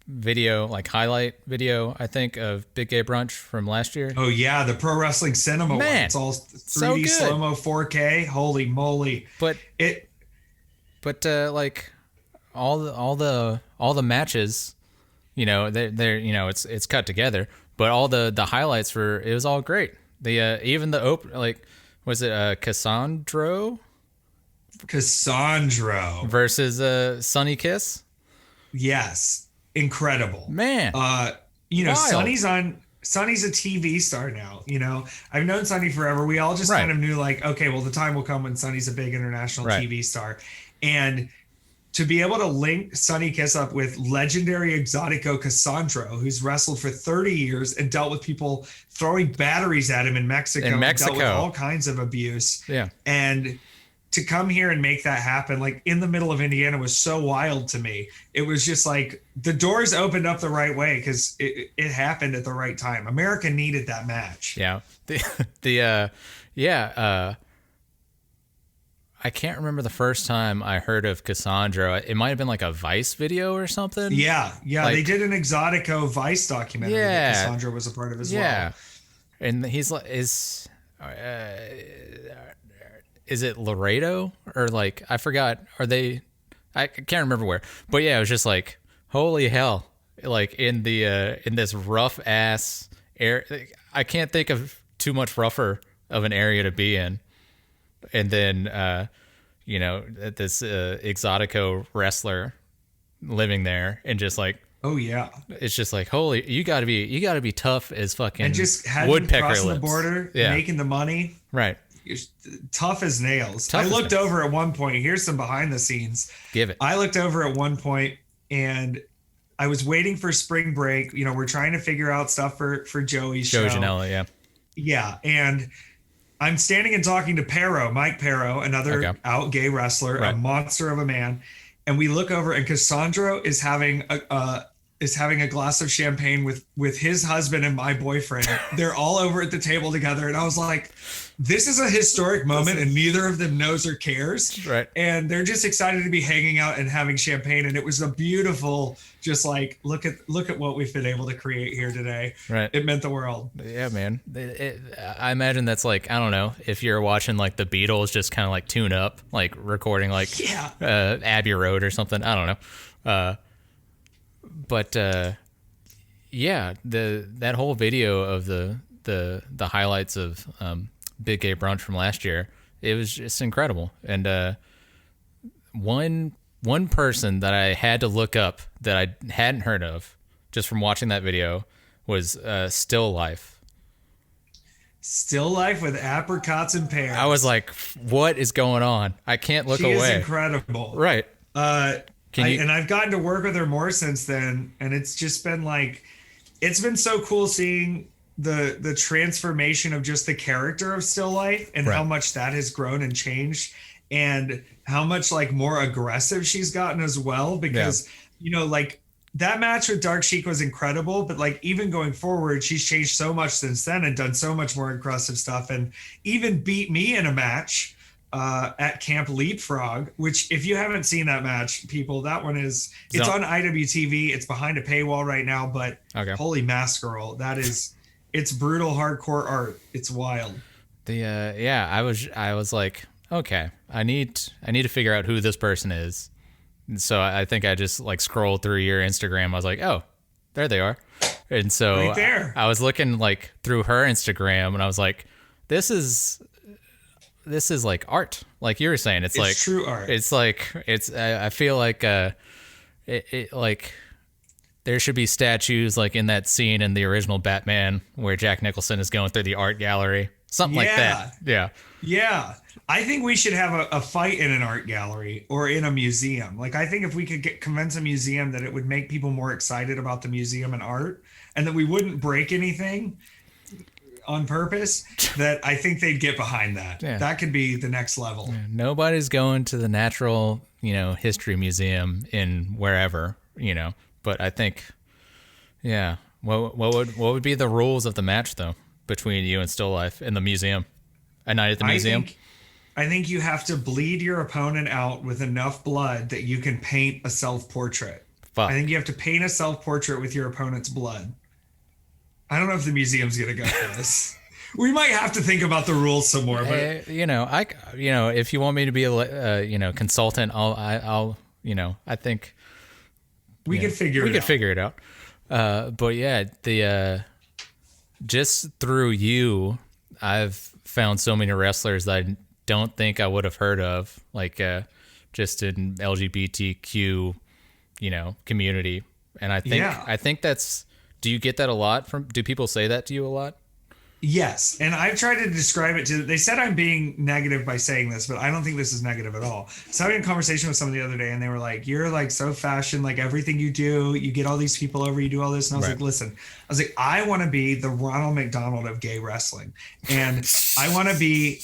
video, like highlight video, I think, of Big Gay Brunch from last year. Oh yeah, the Pro Wrestling Cinema one. It's all 3D so slow-mo 4K. Holy moly. But like all the matches, they're it's cut together, but all the highlights it was all great. The even the Was it Cassandro Cassandro versus Sunny Kiss? Yes, incredible, Man. Wild. Sonny's a TV star now. I've known Sonny forever. We all just Right. kind of knew like, okay, well, the time will come when Sonny's a big international Right. TV star, and to be able to link Sonny Kiss up with legendary Exotico Cassandro, who's wrestled for 30 years and dealt with people throwing batteries at him in Mexico. Dealt with all kinds of abuse. Yeah. And to come here and make that happen, like in the middle of Indiana, was so wild to me. It was just like the doors opened up the right way because it happened at the right time. America needed that match. Yeah. I can't remember the first time I heard of Cassandra. It might have been like a Vice video or something. Yeah. Like, they did an Exotico Vice documentary that Cassandra was a part of as well. And he's like, is it Laredo or like, I forgot, I can't remember where, but yeah, it was just like, holy hell. Like in this rough ass air, I can't think of too much rougher of an area to be in. And then, this Exotico wrestler living there and just like, oh yeah, it's just like, holy, you gotta be tough as fucking and just woodpecker crossing lips. The border, making the money. Right. Tough as nails. I looked over at one point. Here's some behind the scenes. Give it. I looked over at one point and I was waiting for spring break. We're trying to figure out stuff for Joey's show. Joey Janela, yeah. Yeah. And I'm standing and talking to Mike Pero, another out gay wrestler, a monster of a man. And we look over and Cassandro is having a glass of champagne with his husband and my boyfriend. They're all over at the table together. And I was like, this is a historic moment and neither of them knows or cares. Right. And they're just excited to be hanging out and having champagne. And it was a beautiful, just like, look at what we've been able to create here today. Right. It meant the world. Yeah, man. I imagine that's like, I don't know, if you're watching like the Beatles just kind of like tune up, like recording like Abbey Road or something. I don't know. But that whole video of the highlights of Big Gay Brunch from last year, it was just incredible. And one person that I had to look up that I hadn't heard of just from watching that video was Still Life. Still Life with apricots and pears. I was like, what is going on? I can't look away. She is incredible. Right. And I've gotten to work with her more since then, and it's just been like, it's been so cool seeing the transformation of just the character of Still Life and how much that has grown and changed, and how much like more aggressive she's gotten as well. Because like that match with Dark Sheik was incredible, but like even going forward, she's changed so much since then and done so much more aggressive stuff, and even beat me in a match at Camp Leapfrog, which if you haven't seen that match, people, that one it's on IWTV. It's behind a paywall right now, but holy Mask Girl, it's brutal hardcore art. It's wild. I was like, okay, I need to figure out who this person is. And so I think I just like scrolled through your Instagram. I was like, oh, there they are. And so right there. I was looking like through her Instagram and I was like, this is like art, like you were saying. It's like true art. It's like I feel like it like there should be statues like in that scene in the original Batman where Jack Nicholson is going through the art gallery, something like that. Yeah. I think we should have a fight in an art gallery or in a museum. Like I think if we could convince a museum that it would make people more excited about the museum and art, and that we wouldn't break anything on purpose, that I think they'd get behind that. Yeah. That could be the next level. Yeah. Nobody's going to the Natural, History Museum in wherever, but I think, what would be the rules of the match though between you and Still Life in the museum? A night at the museum? I think you have to bleed your opponent out with enough blood that you can paint a self-portrait. I think you have to paint a self-portrait with your opponent's blood. I don't know if the museum's going to go for this. We might have to think about the rules some more. But if you want me to be a consultant, I'll I think we could figure it out. But yeah, the just through you I've found so many wrestlers that I don't think I would have heard of, like just in LGBTQ, community. And I think that's, do you get that a lot do people say that to you a lot? Yes. And I've tried to describe it they said I'm being negative by saying this, but I don't think this is negative at all. So I was having a conversation with someone the other day and they were like, you're like so fashion, like everything you do, you get all these people over, you do all this. And I was like, listen, I want to be the Ronald McDonald of gay wrestling. And I want to be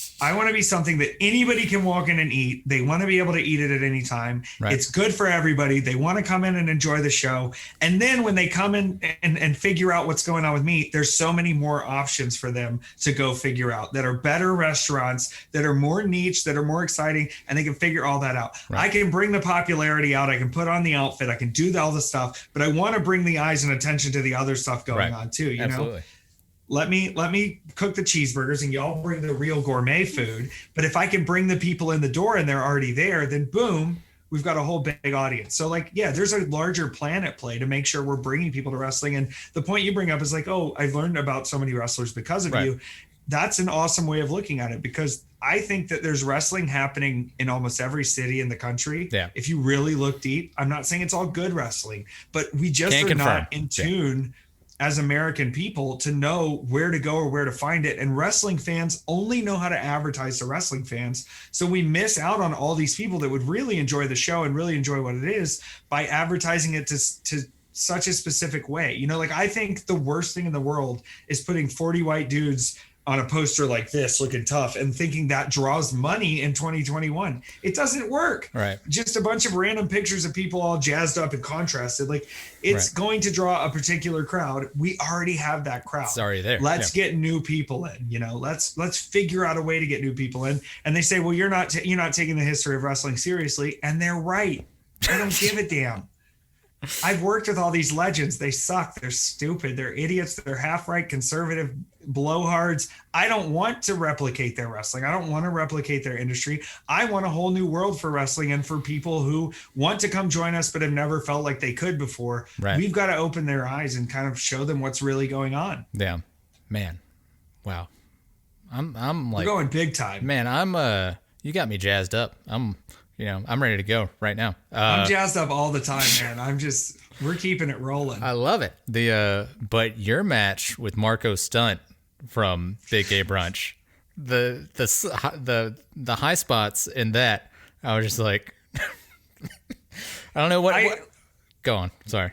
something that anybody can walk in and eat. They want to be able to eat it at any time. Right. It's good for everybody. They want to come in and enjoy the show. And then when they come in and figure out what's going on with me, there's so many more options for them to go figure out that are better restaurants, that are more niche, that are more exciting, and they can figure all that out. Right. I can bring the popularity out. I can put on the outfit. I can do all the stuff, but I want to bring the eyes and attention to the other stuff going on too. You know, let me cook the cheeseburgers and y'all bring the real gourmet food. But if I can bring the people in the door and they're already there, then boom, we've got a whole big audience. So like, yeah, there's a larger plan at play to make sure we're bringing people to wrestling. And the point you bring up is like, oh, I've learned about so many wrestlers because of you. That's an awesome way of looking at it, because I think that there's wrestling happening in almost every city in the country. Yeah. If you really look deep, I'm not saying it's all good wrestling, but we just are not in tune as American people to know where to go or where to find it. And wrestling fans only know how to advertise to wrestling fans. So we miss out on all these people that would really enjoy the show and really enjoy what it is by advertising it to such a specific way. You know, like I think the worst thing in the world is putting 40 white dudes on a poster like this looking tough and thinking that draws money in 2021. It doesn't work. Right. Just a bunch of random pictures of people all jazzed up and contrasted. Like it's going to draw a particular crowd. We already have that crowd. It's already there. Let's get new people in, you know, let's figure out a way to get new people in. And they say, well, you're not taking the history of wrestling seriously. And they're right. I don't give a damn. I've worked with all these legends. They suck. They're stupid. They're idiots. They're half-right, conservative blowhards. I don't want to replicate their wrestling. I don't want to replicate their industry. I want a whole new world for wrestling and for people who want to come join us but have never felt like they could before. Right. We've got to open their eyes and kind of show them what's really going on. Yeah, man. Wow. I'm like, we're going big time. Man, you got me jazzed up. I'm ready to go right now. I'm jazzed up all the time, man. We're keeping it rolling. I love it. But your match with Marco Stunt from Big Gay Brunch, the high spots in that, I was just like, I don't know what. Go on. Sorry.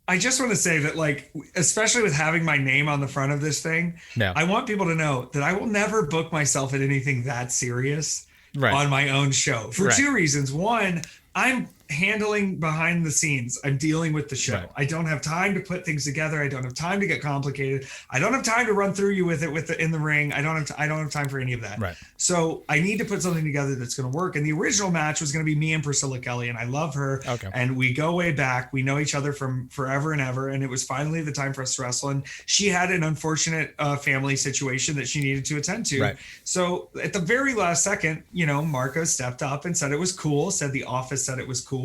I just want to say that, like, especially with having my name on the front of this thing, I want people to know that I will never book myself at anything that serious. Right. On my own show for two reasons. One, I'm handling behind the scenes. I'm dealing with the show. Right. I don't have time to put things together. I don't have time to get complicated. I don't have time to run through you with it in the ring. I don't have time for any of that. Right. So I need to put something together that's going to work. And the original match was going to be me and Priscilla Kelly, and I love her. Okay. And we go way back. We know each other from forever and ever. And it was finally the time for us to wrestle. And she had an unfortunate family situation that she needed to attend to. Right. So at the very last second, Marco stepped up and said it was cool. Said the office said it was cool.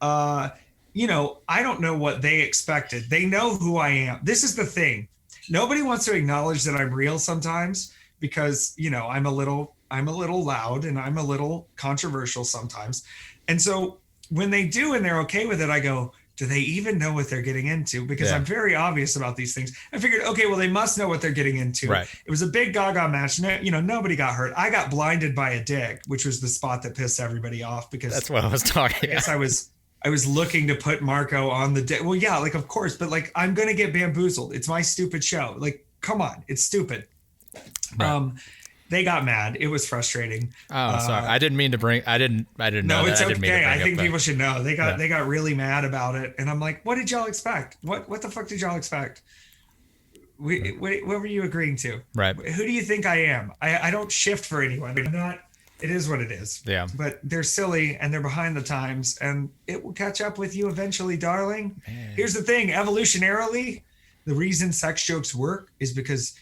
I don't know what they expected. They know who I am. This is the thing. Nobody wants to acknowledge that I'm real sometimes because, I'm a little loud and I'm a little controversial sometimes. And so when they do and they're okay with it, I go, do they even know what they're getting into? Because I'm very obvious about these things. I figured, okay, well, they must know what they're getting into. Right. It was a big Gaga match. Nobody got hurt. I got blinded by a dick, which was the spot that pissed everybody off because that's what I was talking about. I guess I was looking to put Marco on the dick. Well, yeah, like, of course, but like, I'm going to get bamboozled. It's my stupid show. Like, come on. It's stupid. Right. They got mad. It was frustrating. Oh, sorry. I didn't mean to bring. I didn't know. No, it's okay. I think people should know. They got really mad about it, and I'm like, what did y'all expect? What the fuck did y'all expect? What were you agreeing to? Right. Who do you think I am? I don't shift for anyone. I'm not. It is what it is. Yeah. But they're silly and they're behind the times, and it will catch up with you eventually, darling. Man. Here's the thing: evolutionarily, the reason sex jokes work is because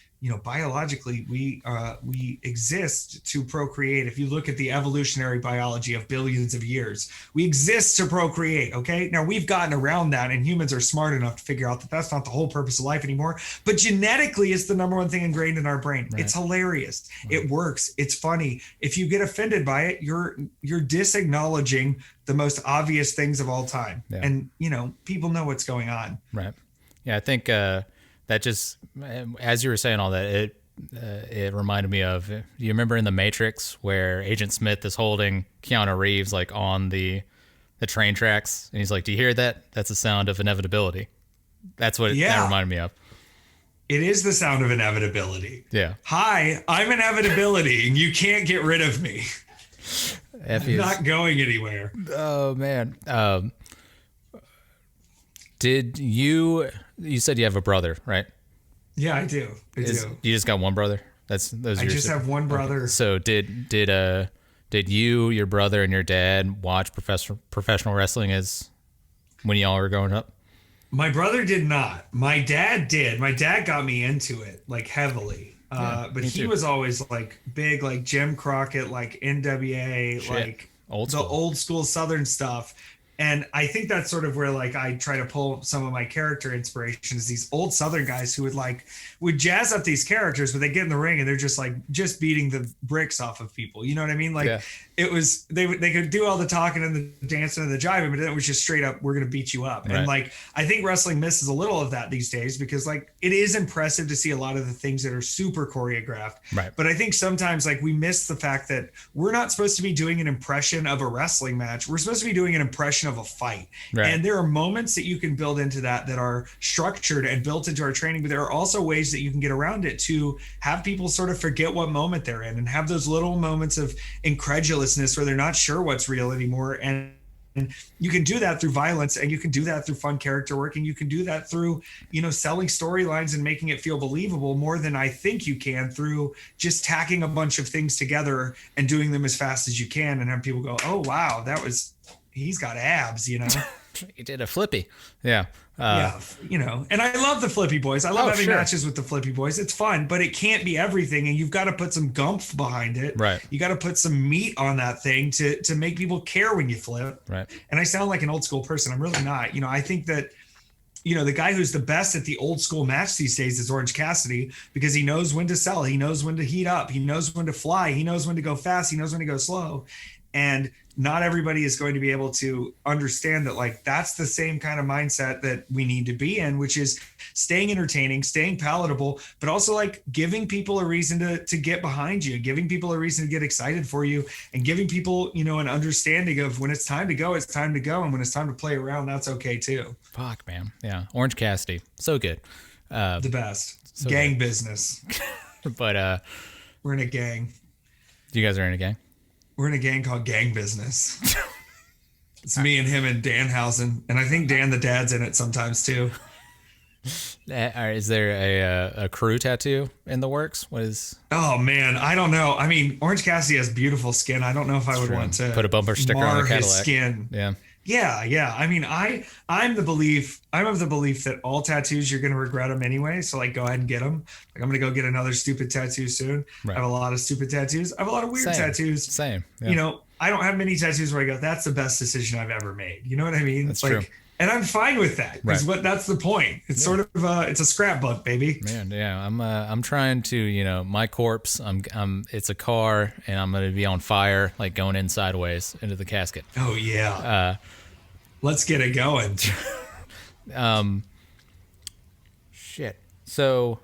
biologically we exist to procreate. If you look at the evolutionary biology of billions of years, we exist to procreate. Okay, now we've gotten around that, and humans are smart enough to figure out that that's not the whole purpose of life anymore. But genetically, it's the number one thing ingrained in our brain. Right. It's hilarious. Right. It works. It's funny. If you get offended by it, you're disacknowledging the most obvious things of all time. Yeah. And people know what's going on. Right. Yeah, I think that just, as you were saying all that, it reminded me of, you remember in The Matrix where Agent Smith is holding Keanu Reeves like on the train tracks, and he's like, "Do you hear that? That's the sound of inevitability." That's what that reminded me of. It is the sound of inevitability. Yeah. Hi, I'm inevitability, and you can't get rid of me. I'm not going anywhere. Oh man. Did you said you have a brother, right? Yeah, I do. I do. You just got one brother? I just have one brother. Okay. So did you, your brother, and your dad watch professional wrestling when y'all were growing up? My brother did not. My dad did. My dad got me into it like heavily. But he was always like big, like Jim Crockett, like NWA, like the old school Southern stuff. And I think that's sort of where like I try to pull some of my character inspirations, these old Southern guys who would jazz up these characters, but they get in the ring and they're just beating the bricks off of people. You know what I mean? Like it was, they could do all the talking and the dancing and the jiving, but it was just straight up, we're going to beat you up. Right. And like, I think wrestling misses a little of that these days because like, it is impressive to see a lot of the things that are super choreographed. Right. But I think sometimes like we miss the fact that we're not supposed to be doing an impression of a wrestling match. We're supposed to be doing an impression of a fight. Right. And there are moments that you can build into that are structured and built into our training, but there are also ways that you can get around it to have people sort of forget what moment they're in and have those little moments of incredulousness where they're not sure what's real anymore. And you can do that through violence, and you can do that through fun character work, and you can do that through, selling storylines and making it feel believable more than I think you can through just tacking a bunch of things together and doing them as fast as you can and have people go, oh, wow, he's got abs, He did a flippy. Yeah. And I love the Flippy Boys. I love having matches with the Flippy Boys. It's fun, but it can't be everything. And you've got to put some gumph behind it. Right. You got to put some meat on that thing to make people care when you flip. Right. And I sound like an old school person. I'm really not. I think that, the guy who's the best at the old school match these days is Orange Cassidy, because he knows when to sell. He knows when to heat up. He knows when to fly. He knows when to go fast. He knows when to go slow. And not everybody is going to be able to understand that, like, that's the same kind of mindset that we need to be in, which is staying entertaining, staying palatable, but also like giving people a reason to get behind you, giving people a reason to get excited for you, and giving people, an understanding of when it's time to go, it's time to go. And when it's time to play around, that's okay too. Fuck, man. Yeah. Orange Cassidy. So good. The best. So gang good. Business. But we're in a gang. You guys are in a gang? We're in a gang called Gang Business. It's me and him and Danhausen. And I think Dan the dad's in it sometimes too. Is there a crew tattoo in the works? What is? Oh man, I don't know. I mean, Orange Cassidy has beautiful skin. I don't know if I would want to put a bumper sticker on the Cadillac. His skin. Yeah. I mean, I'm of the belief that all tattoos, you're going to regret them anyway. So like, go ahead and get them. Like, I'm going to go get another stupid tattoo soon. Right. I have a lot of stupid tattoos. I have a lot of weird tattoos. Same. Yeah. I don't have many tattoos where I go, that's the best decision I've ever made. You know what I mean? That's true. And I'm fine with that. Because that's the point. It's sort of it's a scrapbook, baby. Man, yeah. I'm trying to, my corpse. It's a car, and I'm gonna be on fire, like going in sideways into the casket. Oh yeah. Let's get it going. Shit. So,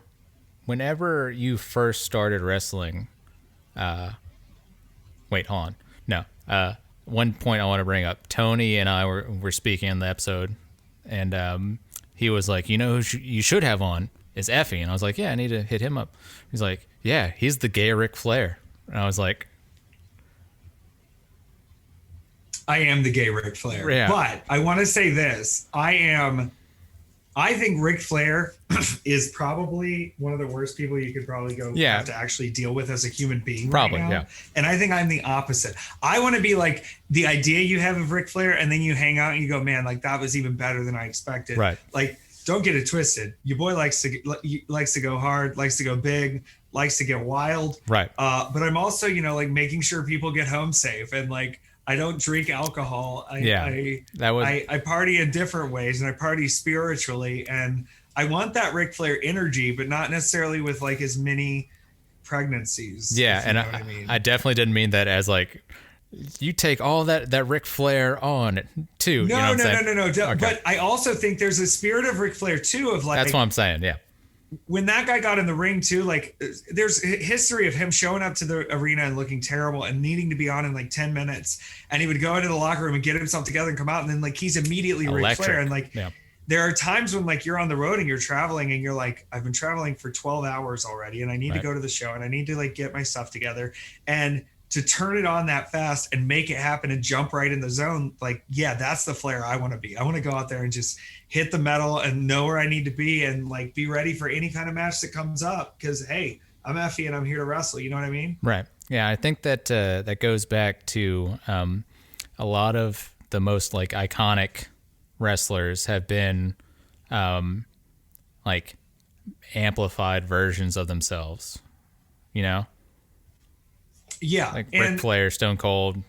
whenever you first started wrestling, wait, hold on. No. One point I want to bring up, Tony and I were speaking in the episode, and he was like, who you should have on is EFFY. And I was like, yeah, I need to hit him up. He's like, yeah, he's the gay Ric Flair. And I was like, I am the gay Ric Flair. Yeah. But I want to say this. I think Ric Flair is probably one of the worst people you could probably have to actually deal with as a human being right now. Yeah. And I think I'm the opposite. I want to be like the idea you have of Ric Flair, and then you hang out and you go, man, like that was even better than I expected. Right. Like don't get it twisted. Your boy likes to go hard, likes to go big, likes to get wild. Right. But I'm also, like making sure people get home safe, and like I don't drink alcohol. I party in different ways, and I party spiritually, and I want that Ric Flair energy, but not necessarily with like as many pregnancies. Yeah, and I definitely didn't mean that as like you take all that Ric Flair on too. No. Okay. But I also think there's a spirit of Ric Flair too, of like, that's what I'm saying. Yeah. When that guy got in the ring too, like there's a history of him showing up to the arena and looking terrible and needing to be on in like 10 minutes. And he would go into the locker room and get himself together and come out. And then like, he's immediately Ric Flair. And like, there are times when like you're on the road and you're traveling and you're like, I've been traveling for 12 hours already and I need to go to the show and I need to like get my stuff together. And to turn it on that fast and make it happen and jump right in the zone, like, yeah, that's the Flair I want to be. I want to go out there and just hit the metal and know where I need to be and like be ready for any kind of match that comes up. Because hey, I'm Effy and I'm here to wrestle. You know what I mean? Right. Yeah, I think that that goes back to a lot of the most like iconic wrestlers have been like amplified versions of themselves. You know? Yeah. Like Ric Flair, Stone Cold,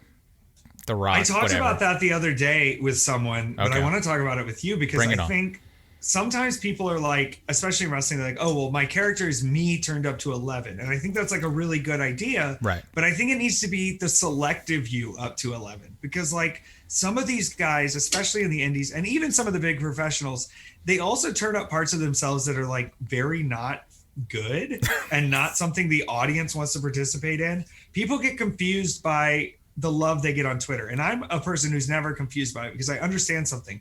The Rock. I talked about that the other day with someone, but I want to talk about it with you because I think sometimes people are like, especially in wrestling, they're like, oh, well, my character is me turned up to 11. And I think that's like a really good idea. Right. But I think it needs to be the selective you up to 11 because like some of these guys, especially in the indies and even some of the big professionals, they also turn up parts of themselves that are like very not good and not something the audience wants to participate in. People get confused by the love they get on Twitter. And I'm a person who's never confused by it because I understand something.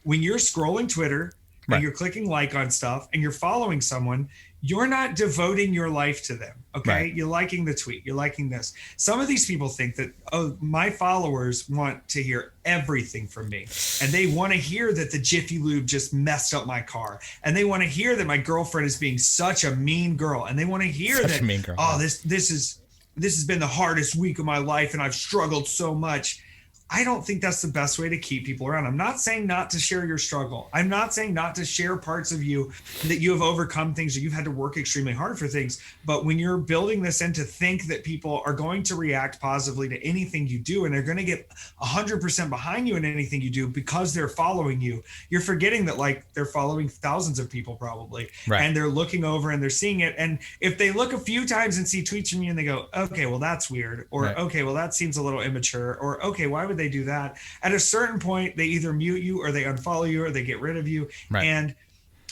When you're scrolling Twitter and you're clicking like on stuff and you're following someone, you're not devoting your life to them. Okay. Right. You're liking the tweet. You're liking this. Some of these people think that, oh, my followers want to hear everything from me. And they want to hear that the Jiffy Lube just messed up my car. And they want to hear that my girlfriend is being such a mean girl. And they want to hear that, oh, this has been the hardest week of my life and I've struggled so much. I don't think that's the best way to keep people around. I'm not saying not to share your struggle. I'm not saying not to share parts of you that you have overcome things, that you've had to work extremely hard for things. But when you're building this in to think that people are going to react positively to anything you do, and they're going to get 100% behind you in anything you do because they're following you, you're forgetting that like they're following thousands of people probably. Right. And they're looking over and they're seeing it. And if they look a few times and see tweets from you and they go, okay, well, that's weird. Or, okay, well, that seems a little immature. Or, okay, why would they do that? At a certain point, they either mute you or they unfollow you or they get rid of you. Right. And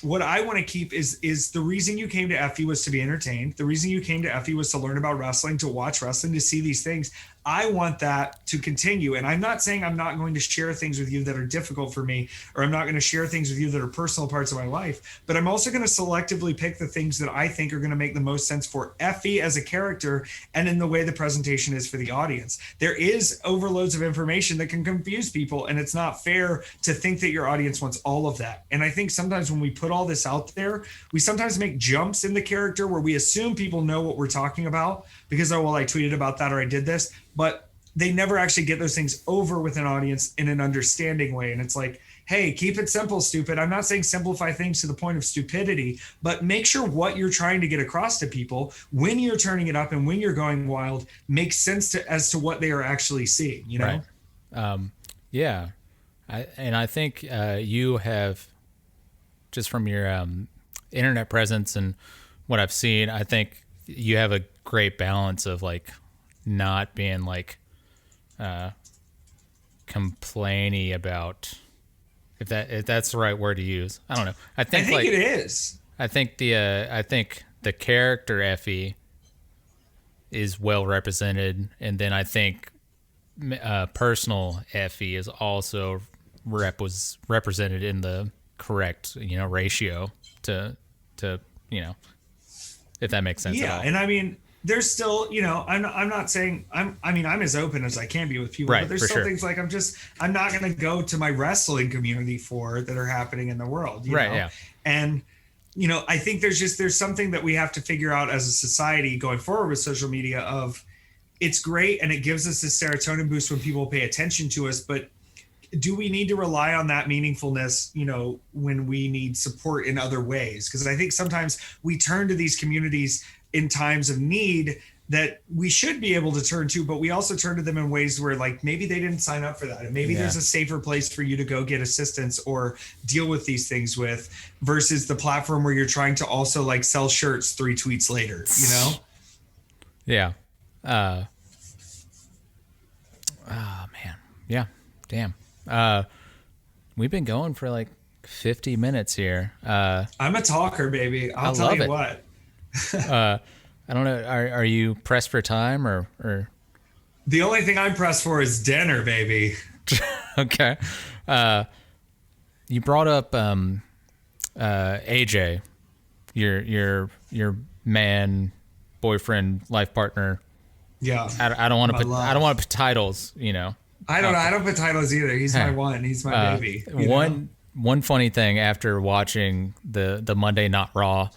what I want to keep is the reason you came to EFFY was to be entertained. The reason you came to EFFY was to learn about wrestling, to watch wrestling, to see these things. I want that to continue. And I'm not saying I'm not going to share things with you that are difficult for me, or I'm not going to share things with you that are personal parts of my life, but I'm also going to selectively pick the things that I think are going to make the most sense for EFFY as a character and in the way the presentation is for the audience. There is overloads of information that can confuse people, and it's not fair to think that your audience wants all of that. And I think sometimes when we put all this out there, we sometimes make jumps in the character where we assume people know what we're talking about because, oh, well, I tweeted about that or I did this. But they never actually get those things over with an audience in an understanding way. And it's like, hey, keep it simple, stupid. I'm not saying simplify things to the point of stupidity, but make sure what you're trying to get across to people when you're turning it up and when you're going wild makes sense as to what they are actually seeing, you know? Right. Yeah. I think you have, just from your internet presence and what I've seen, I think you have a great balance of like, not being like complainy about if that's the right word to use. I don't know. I think like, it is. I think the character Effie is well represented, and then I think personal Effie is also represented in the correct ratio to if that makes sense. Yeah, at all. and I mean, there's still, I'm not saying I'm as open as I can be with people, right, but there's still things like I'm not going to go to my wrestling community that are happening in the world. You know? Yeah. And, I think there's something that we have to figure out as a society going forward with social media of it's great. And it gives us this serotonin boost when people pay attention to us, but do we need to rely on that meaningfulness, when we need support in other ways? Because I think sometimes we turn to these communities in times of need that we should be able to turn to, but we also turn to them in ways where like maybe they didn't sign up for that. And maybe there's a safer place for you to go get assistance or deal with these things with, versus the platform where you're trying to also like sell shirts 3 tweets later, Yeah. Oh man. Yeah. Damn. We've been going for like 50 minutes here. I'm a talker, baby. I'll tell you what. I don't know. Are you pressed for time or? The only thing I'm pressed for is dinner, baby. Okay. You brought up AJ, your man, boyfriend, life partner. Yeah. I don't want to put titles. I don't put titles either. He's my one. He's my baby. One funny thing after watching the Monday Not Raw.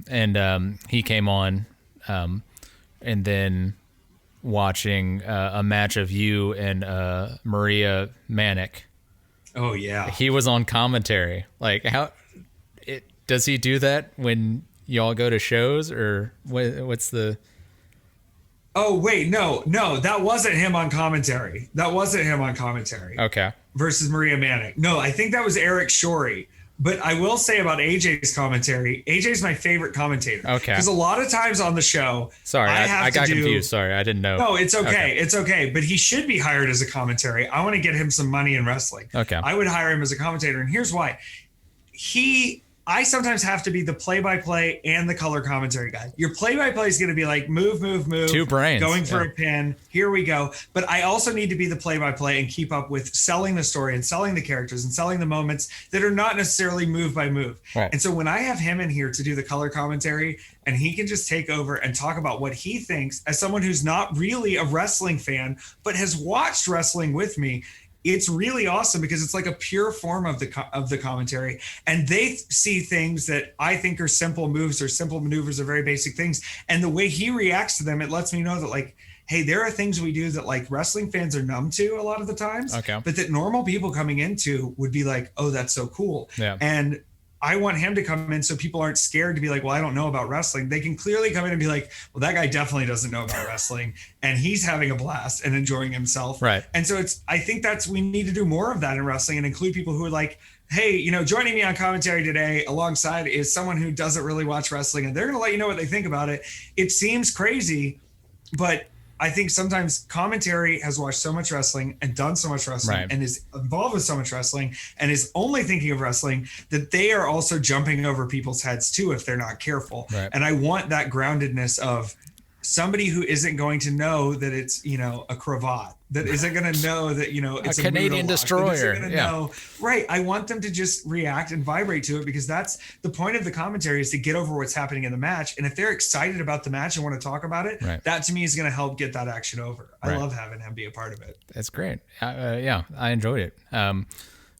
And he came on, and then watching a match of you and Maria Manic. Oh yeah, he was on commentary. Like, does he do that when y'all go to shows, or what's the? Oh wait, no, that wasn't him on commentary. Okay. Versus Maria Manic. No, I think that was Eric Shorey. But I will say about AJ's commentary, AJ's my favorite commentator. Okay. Because a lot of times on the show, sorry, I got confused. Sorry, I didn't know. No, it's okay. It's okay. But he should be hired as a commentary. I want to get him some money in wrestling. Okay. I would hire him as a commentator. And here's why. I sometimes have to be the play-by-play and the color commentary guy. Your play-by-play is going to be like, move. 2 brains. Going for a pin. Here we go. But I also need to be the play-by-play and keep up with selling the story and selling the characters and selling the moments that are not necessarily move by move. Right. And so when I have him in here to do the color commentary and he can just take over and talk about what he thinks as someone who's not really a wrestling fan, but has watched wrestling with me, it's really awesome because it's like a pure form of the commentary, and they see things that I think are simple moves or simple maneuvers or very basic things. And the way he reacts to them, it lets me know that like, hey, there are things we do that like wrestling fans are numb to a lot of the times, but that normal people coming into would be like, oh, that's so cool. Yeah. And I want him to come in so people aren't scared to be like, well, I don't know about wrestling. They can clearly come in and be like, well, that guy definitely doesn't know about wrestling and he's having a blast and enjoying himself. Right. And so I think we need to do more of that in wrestling and include people who are like, hey, joining me on commentary today alongside is someone who doesn't really watch wrestling and they're going to let you know what they think about it. It seems crazy, but I think sometimes commentary has watched so much wrestling and done so much wrestling and is involved with so much wrestling and is only thinking of wrestling that they are also jumping over people's heads too if they're not careful. Right. And I want that groundedness of somebody who isn't going to know that it's, a cravat, that isn't going to know that, it's a Canadian destroyer. Know. Right. I want them to just react and vibrate to it because that's the point of the commentary, is to get over what's happening in the match. And if they're excited about the match and want to talk about it, that to me is going to help get that action over. I love having him be a part of it. That's great. Yeah, I enjoyed it.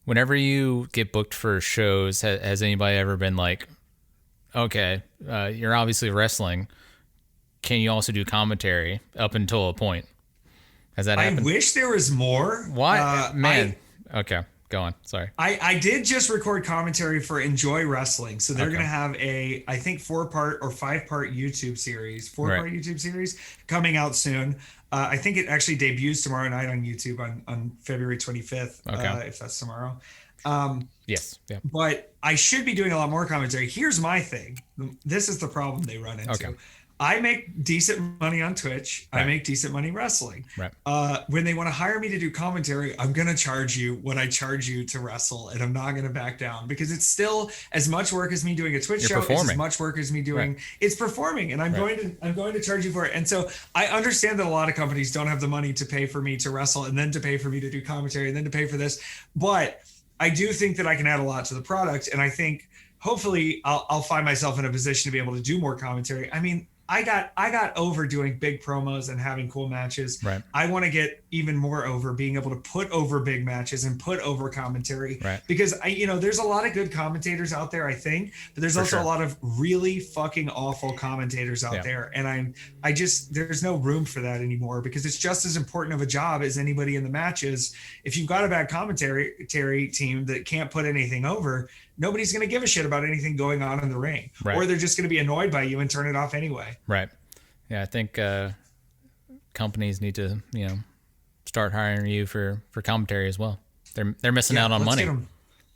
Whenever you get booked for shows, has anybody ever been like, okay, you're obviously wrestling, can you also do commentary up until a point? Has that happened? I wish there was more. Why? Okay, go on. Sorry. I did just record commentary for Enjoy Wrestling. So they're going to have I think 4-part or 5-part YouTube series, 4-part YouTube series coming out soon. I think it actually debuts tomorrow night on YouTube on February 25th, if that's tomorrow. Yes. Yeah. But I should be doing a lot more commentary. Here's my thing. This is the problem they run into. Okay. I make decent money on Twitch. I make decent money wrestling. Right. When they want to hire me to do commentary, I'm going to charge you what I charge you to wrestle, and I'm not going to back down because it's still as much work as me doing a Twitch show. It's as much work as me doing. It's performing, and I'm going to charge you for it. And so I understand that a lot of companies don't have the money to pay for me to wrestle, and then to pay for me to do commentary, and then to pay for this. But I do think that I can add a lot to the product, and I think hopefully I'll find myself in a position to be able to do more commentary. I mean, I got over doing big promos and having cool matches. Right. I want to get even more over being able to put over big matches and put over commentary. Right. Because there's a lot of good commentators out there, I think, but there's also a lot of really fucking awful commentators out there. And there's no room for that anymore, because it's just as important of a job as anybody in the matches. If you've got a bad commentary team that can't put anything over, nobody's going to give a shit about anything going on in the ring, or they're just going to be annoyed by you and turn it off anyway. Right. Yeah. I think, companies need to, start hiring you for commentary as well. They're missing out on money.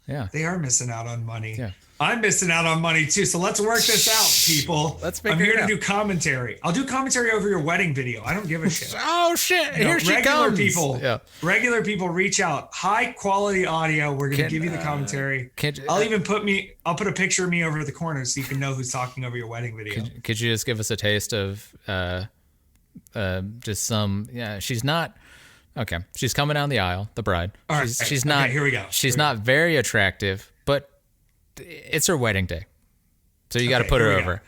Yeah. They are missing out on money. Yeah. I'm missing out on money too. So let's work this out, people. I'm here to do commentary. I'll do commentary over your wedding video. I don't give a shit. Oh shit. Here she comes. Regular people reach out. High quality audio. We're going to give you the commentary. I'll put a picture of me over the corner so you can know who's talking over your wedding video. Could you just give us a taste of just some, she's not, okay. She's coming down the aisle, the bride. She's not, okay, here we go. She's not very attractive, but it's her wedding day. So you got to put her over.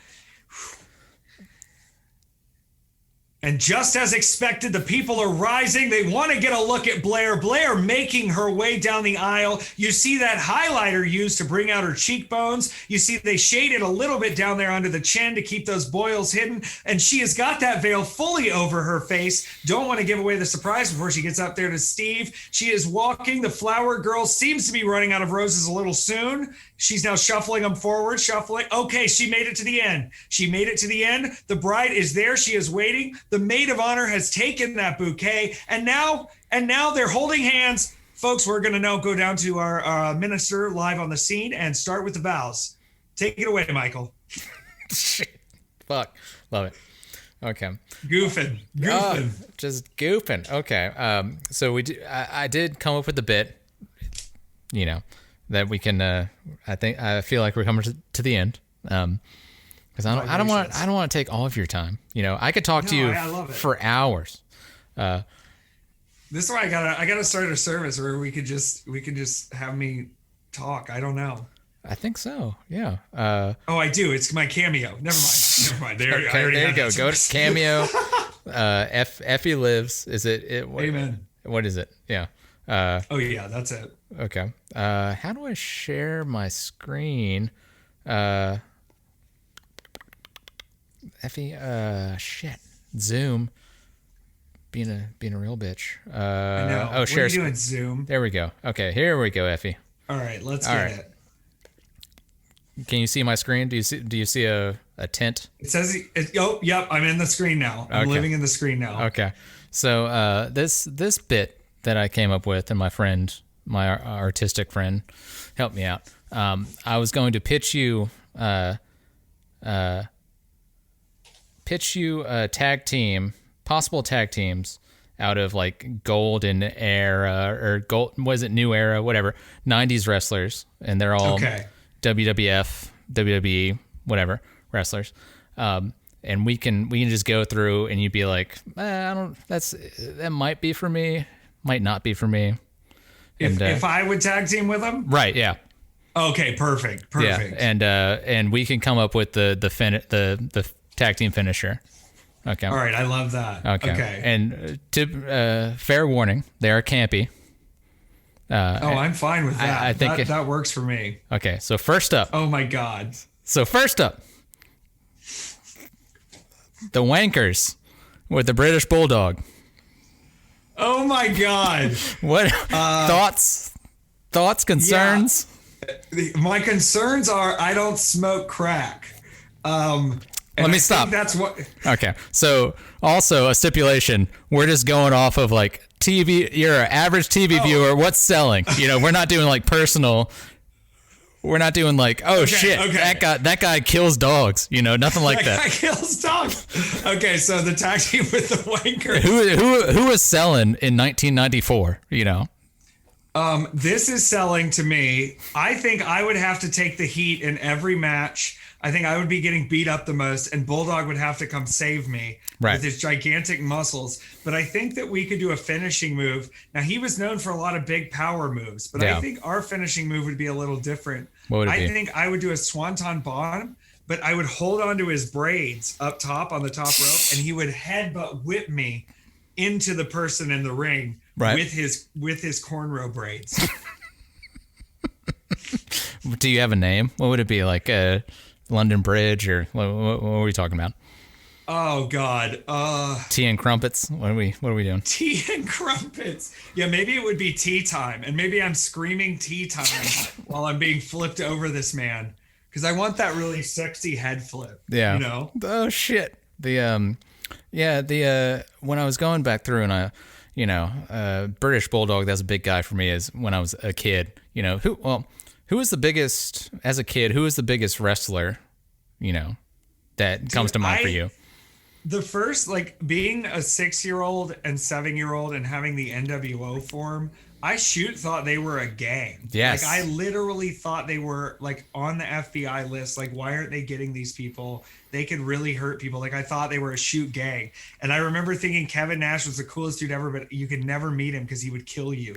And just as expected, the people are rising. They want to get a look at Blair. Blair making her way down the aisle. You see that highlighter used to bring out her cheekbones. You see they shaded a little bit down there under the chin to keep those boils hidden. And she has got that veil fully over her face. Don't want to give away the surprise before she gets up there to Steve. She is walking. The flower girl seems to be running out of roses a little soon. She's now shuffling them forward, shuffling. Okay, she made it to the end. The bride is there. She is waiting. The maid of honor has taken that bouquet, and now they're holding hands. Folks, we're going to go down to our minister live on the scene and start with the vows. Take it away, Michael. Fuck. Love it. Okay. Goofing. Just goofing. Okay. So I did come up with the bit, that we can, I feel like we're coming to the end. Because I don't want to take all of your time. I could talk to you for hours. This is why I gotta start a service where we could just have me talk. I don't know. I think so. Yeah. I do. It's my Cameo. Never mind. There you go. Go to Cameo. Effie lives. Is it? Amen. What is it? Yeah. That's it. Okay. How do I share my screen? Effie, shit. Zoom. Being a real bitch. I know. Oh, share. What are you doing, Zoom? There we go. Okay, here we go, Effie. All right, let's get it. Can you see my screen? Do you see a tint? It says, yep, I'm in the screen now. I'm living in the screen now. Okay. So this bit that I came up with, and my artistic friend, helped me out. I was going to pitch you possible tag teams out of like golden era or new era, whatever, 90s wrestlers, and they're all WWF, WWE, whatever wrestlers. And we can just go through, and you'd be like, that might be for me, might not be for me. If I would tag team with them, right? Yeah. Okay. Perfect. Yeah. And we can come up with the tag team finisher. Okay. All right. I love that. Okay. And fair warning, they are campy. I'm fine with that. I think that works for me. Okay. So first up. Oh my God. So first up, the Wankers with the British Bulldog. Oh my God. What thoughts, concerns? Yeah. My concerns are I don't smoke crack. Let me stop. That's what. Okay. So also a stipulation. We're just going off of like TV. You're an average TV viewer. What's selling? We're not doing like personal. We're not doing like, that guy kills dogs. Nothing like that. That guy kills dogs. Okay, so the tag team with the Wankers. Who was selling in 1994? This is selling to me. I think I would have to take the heat in every match. I think I would be getting beat up the most, and Bulldog would have to come save me with his gigantic muscles. But I think that we could do a finishing move. Now, he was known for a lot of big power moves, but I think our finishing move would be a little different. What would it be? I think I would do a Swanton Bomb, but I would hold onto his braids up top on the top rope, and he would headbutt whip me into the person in the ring with his cornrow braids. Do you have a name? What would it be, like a London Bridge, or what are we talking about? Oh God. Tea and crumpets. What are we doing? Tea and crumpets. Yeah, maybe it would be tea time, and maybe I'm screaming tea time while I'm being flipped over this man, because I want that really sexy head flip. Yeah. You know. Oh shit. When I was going back through, and British Bulldog, that's a big guy for me, is when I was a kid. You know, who was the biggest as a kid? Who was the biggest wrestler? You know, that comes to mind for you. The first, like, being a 6-year-old and 7-year-old and having the NWO form, I thought they were a gang. Yes. Like, I literally thought they were, like, on the FBI list. Like, why aren't they getting these people? They could really hurt people. Like, I thought they were a shoot gang. And I remember thinking Kevin Nash was the coolest dude ever, but you could never meet him because he would kill you.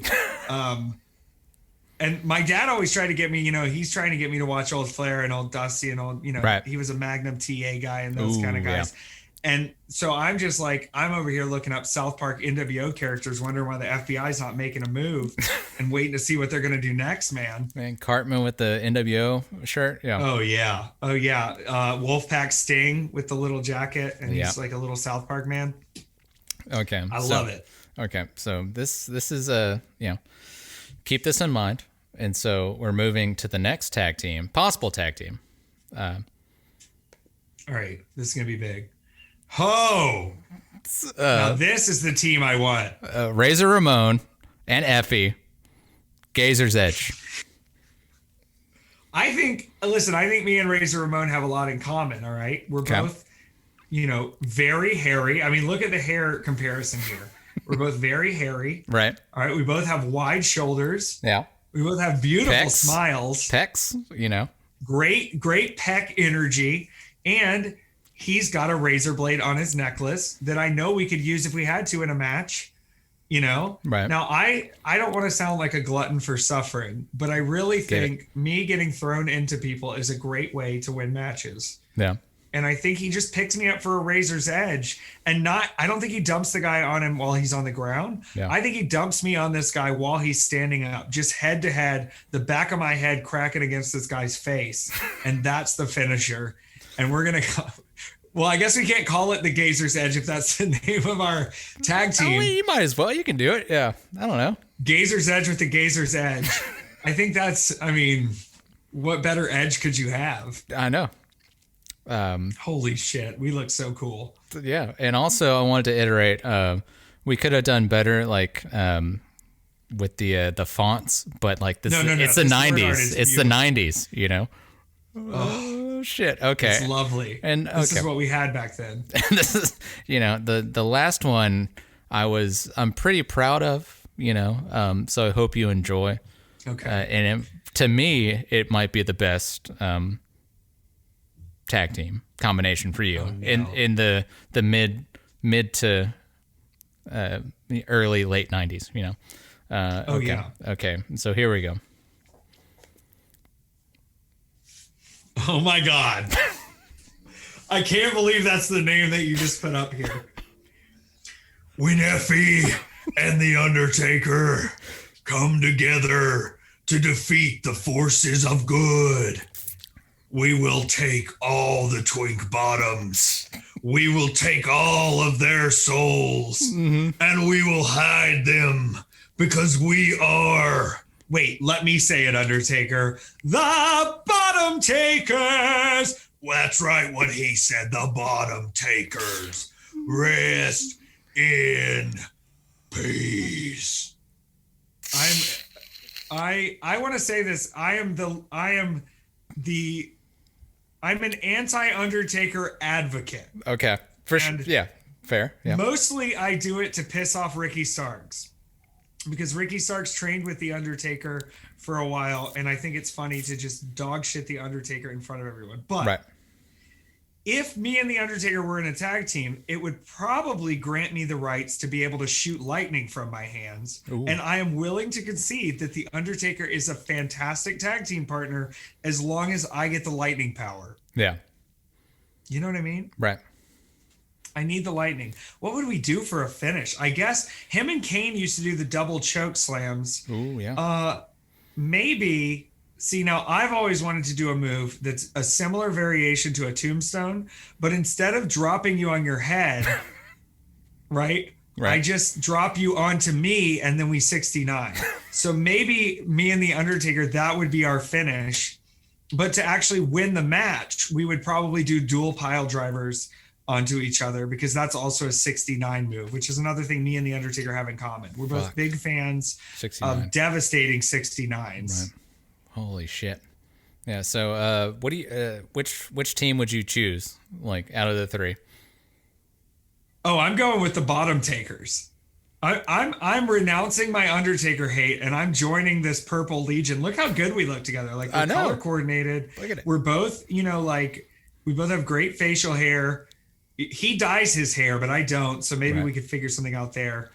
And my dad always tried to get me, he's trying to get me to watch old Flair and old Dusty and old, right. He was a Magnum TA guy and those kind of guys. Yeah. And so I'm just like, I'm over here looking up South Park NWO characters, wondering why the FBI's not making a move and waiting to see what they're going to do next, man. Man, Cartman with the NWO shirt. Yeah. Oh, yeah. Wolfpack Sting with the little jacket, and he's like a little South Park man. Okay. I love it. Okay. So this is keep this in mind. And so we're moving to the next possible tag team. All right. This is going to be big. Now this is the team I want. Razor Ramon and EFFY, Gazer's Edge. I think me and Razor Ramon have a lot in common, all right? We're both, very hairy. I mean, look at the hair comparison here. We're both very hairy. Right. All right. We both have wide shoulders. Yeah. We both have beautiful smiles. Pecs, Great pec energy. And he's got a razor blade on his necklace that I know we could use if we had to in a match, Right. Now, I don't want to sound like a glutton for suffering, but I really think me getting thrown into people is a great way to win matches. Yeah. And I think he just picked me up for a razor's edge, and I don't think he dumps the guy on him while he's on the ground. Yeah. I think he dumps me on this guy while he's standing up, just head to head, the back of my head cracking against this guy's face. And that's the finisher. And we're going to, well, I guess we can't call it the Gazer's Edge if that's the name of our tag team. You might as well. You can do it. Yeah. I don't know. Gazer's Edge with the Gazer's Edge. I think what better edge could you have? I know. Holy shit, we look so cool. Yeah. And also I wanted to iterate, we could have done better, like, with the fonts, but like this, it's the 90s. It's the 90s, Oh shit. Okay. It's lovely. And this is what we had back then. And this is, the last one I'm pretty proud of, so I hope you enjoy. Okay. And to me, it might be the best, tag team combination for you in the mid to early late 90s, okay. Yeah. Okay, so here we go. Oh my God. I can't believe that's the name that you just put up here. When EFFY and The Undertaker come together to defeat the forces of good, we will take all the twink bottoms. We will take all of their souls, and we will hide them because we are... Wait, let me say it, Undertaker. The Bottom Takers. That's right, what he said. The Bottom Takers. Rest in peace. I want to say this. I'm an anti-Undertaker advocate. Okay. Yeah. Fair. Yeah. Mostly I do it to piss off Ricky Starks, because Ricky Starks trained with The Undertaker for a while, and I think it's funny to just dog shit The Undertaker in front of everyone. But if me and The Undertaker were in a tag team, it would probably grant me the rights to be able to shoot lightning from my hands. Ooh. And I am willing to concede that The Undertaker is a fantastic tag team partner as long as I get the lightning power. Yeah. You know what I mean? Right. I need the lightning. What would we do for a finish? I guess him and Kane used to do the double choke slams. Ooh, yeah. Maybe. See, now I've always wanted to do a move that's a similar variation to a tombstone, but instead of dropping you on your head, right? I just drop you onto me and then we 69. So maybe me and the Undertaker, that would be our finish. But to actually win the match, we would probably do dual pile drivers onto each other, because that's also a 69 move, which is another thing me and the Undertaker have in common. We're both big fans 69. Of devastating 69s. Right. Holy shit. Yeah. So, what do you? Which team would you choose? Like out of the three? Oh, I'm going with the bottom takers. I'm renouncing my Undertaker hate, and I'm joining this Purple Legion. Look how good we look together. Like, we're color coordinated. Look at it. We're both, like, we both have great facial hair. He dyes his hair, but I don't. So maybe we could figure something out there.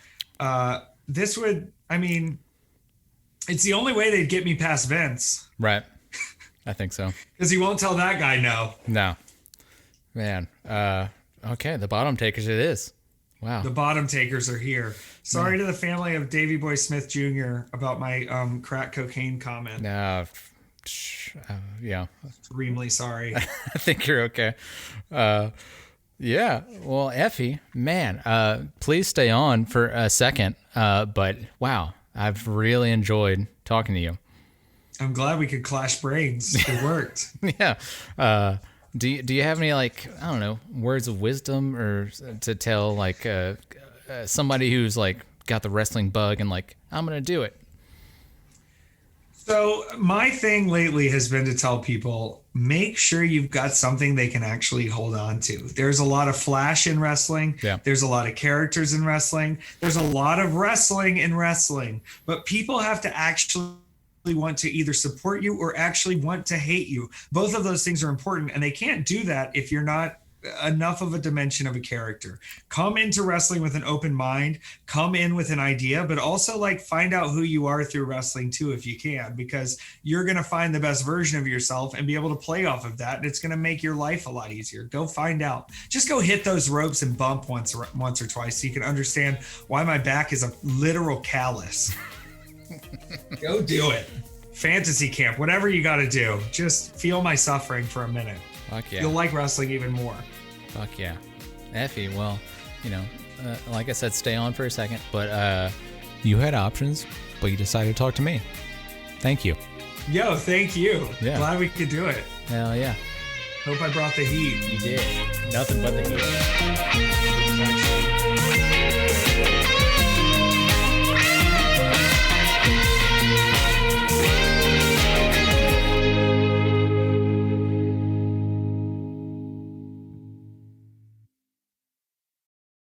This would, it's the only way they'd get me past Vince. Right. I think so. Because he won't tell that guy no. No. Man. Okay, the bottom takers it is. Wow. The bottom takers are here. Sorry to the family of Davey Boy Smith Jr. about my crack cocaine comment. No. Yeah. Extremely sorry. I think you're okay. Yeah. Well, Effie, man, please stay on for a second. But wow, I've really enjoyed talking to you. I'm glad we could clash brains. It worked. Yeah. Do you have any, like, I don't know, words of wisdom or to tell, like, somebody who's like got the wrestling bug and like, I'm gonna do it? So my thing lately has been to tell people, make sure you've got something they can actually hold on to. There's a lot of flash in wrestling. Yeah. There's a lot of characters in wrestling. There's a lot of wrestling in wrestling, but people have to actually want to either support you or actually want to hate you. Both of those things are important, and they can't do that if you're not enough of a dimension of a character. Come into wrestling with an open mind, come in with an idea, but also like find out who you are through wrestling too, if you can, because you're going to find the best version of yourself and be able to play off of that. And it's going to make your life a lot easier. Go find out. Just go hit those ropes and bump once or twice so you can understand why my back is a literal callus. Go do it. Fantasy camp, whatever you got to do. Just feel my suffering for a minute. Fuck yeah. You'll like wrestling even more. Fuck yeah. Effie, well, like I said, stay on for a second, but you had options, but you decided to talk to me. Thank you. Yo, thank you. Yeah. Glad we could do it. Hell yeah. Hope I brought the heat. You did. Nothing but the heat.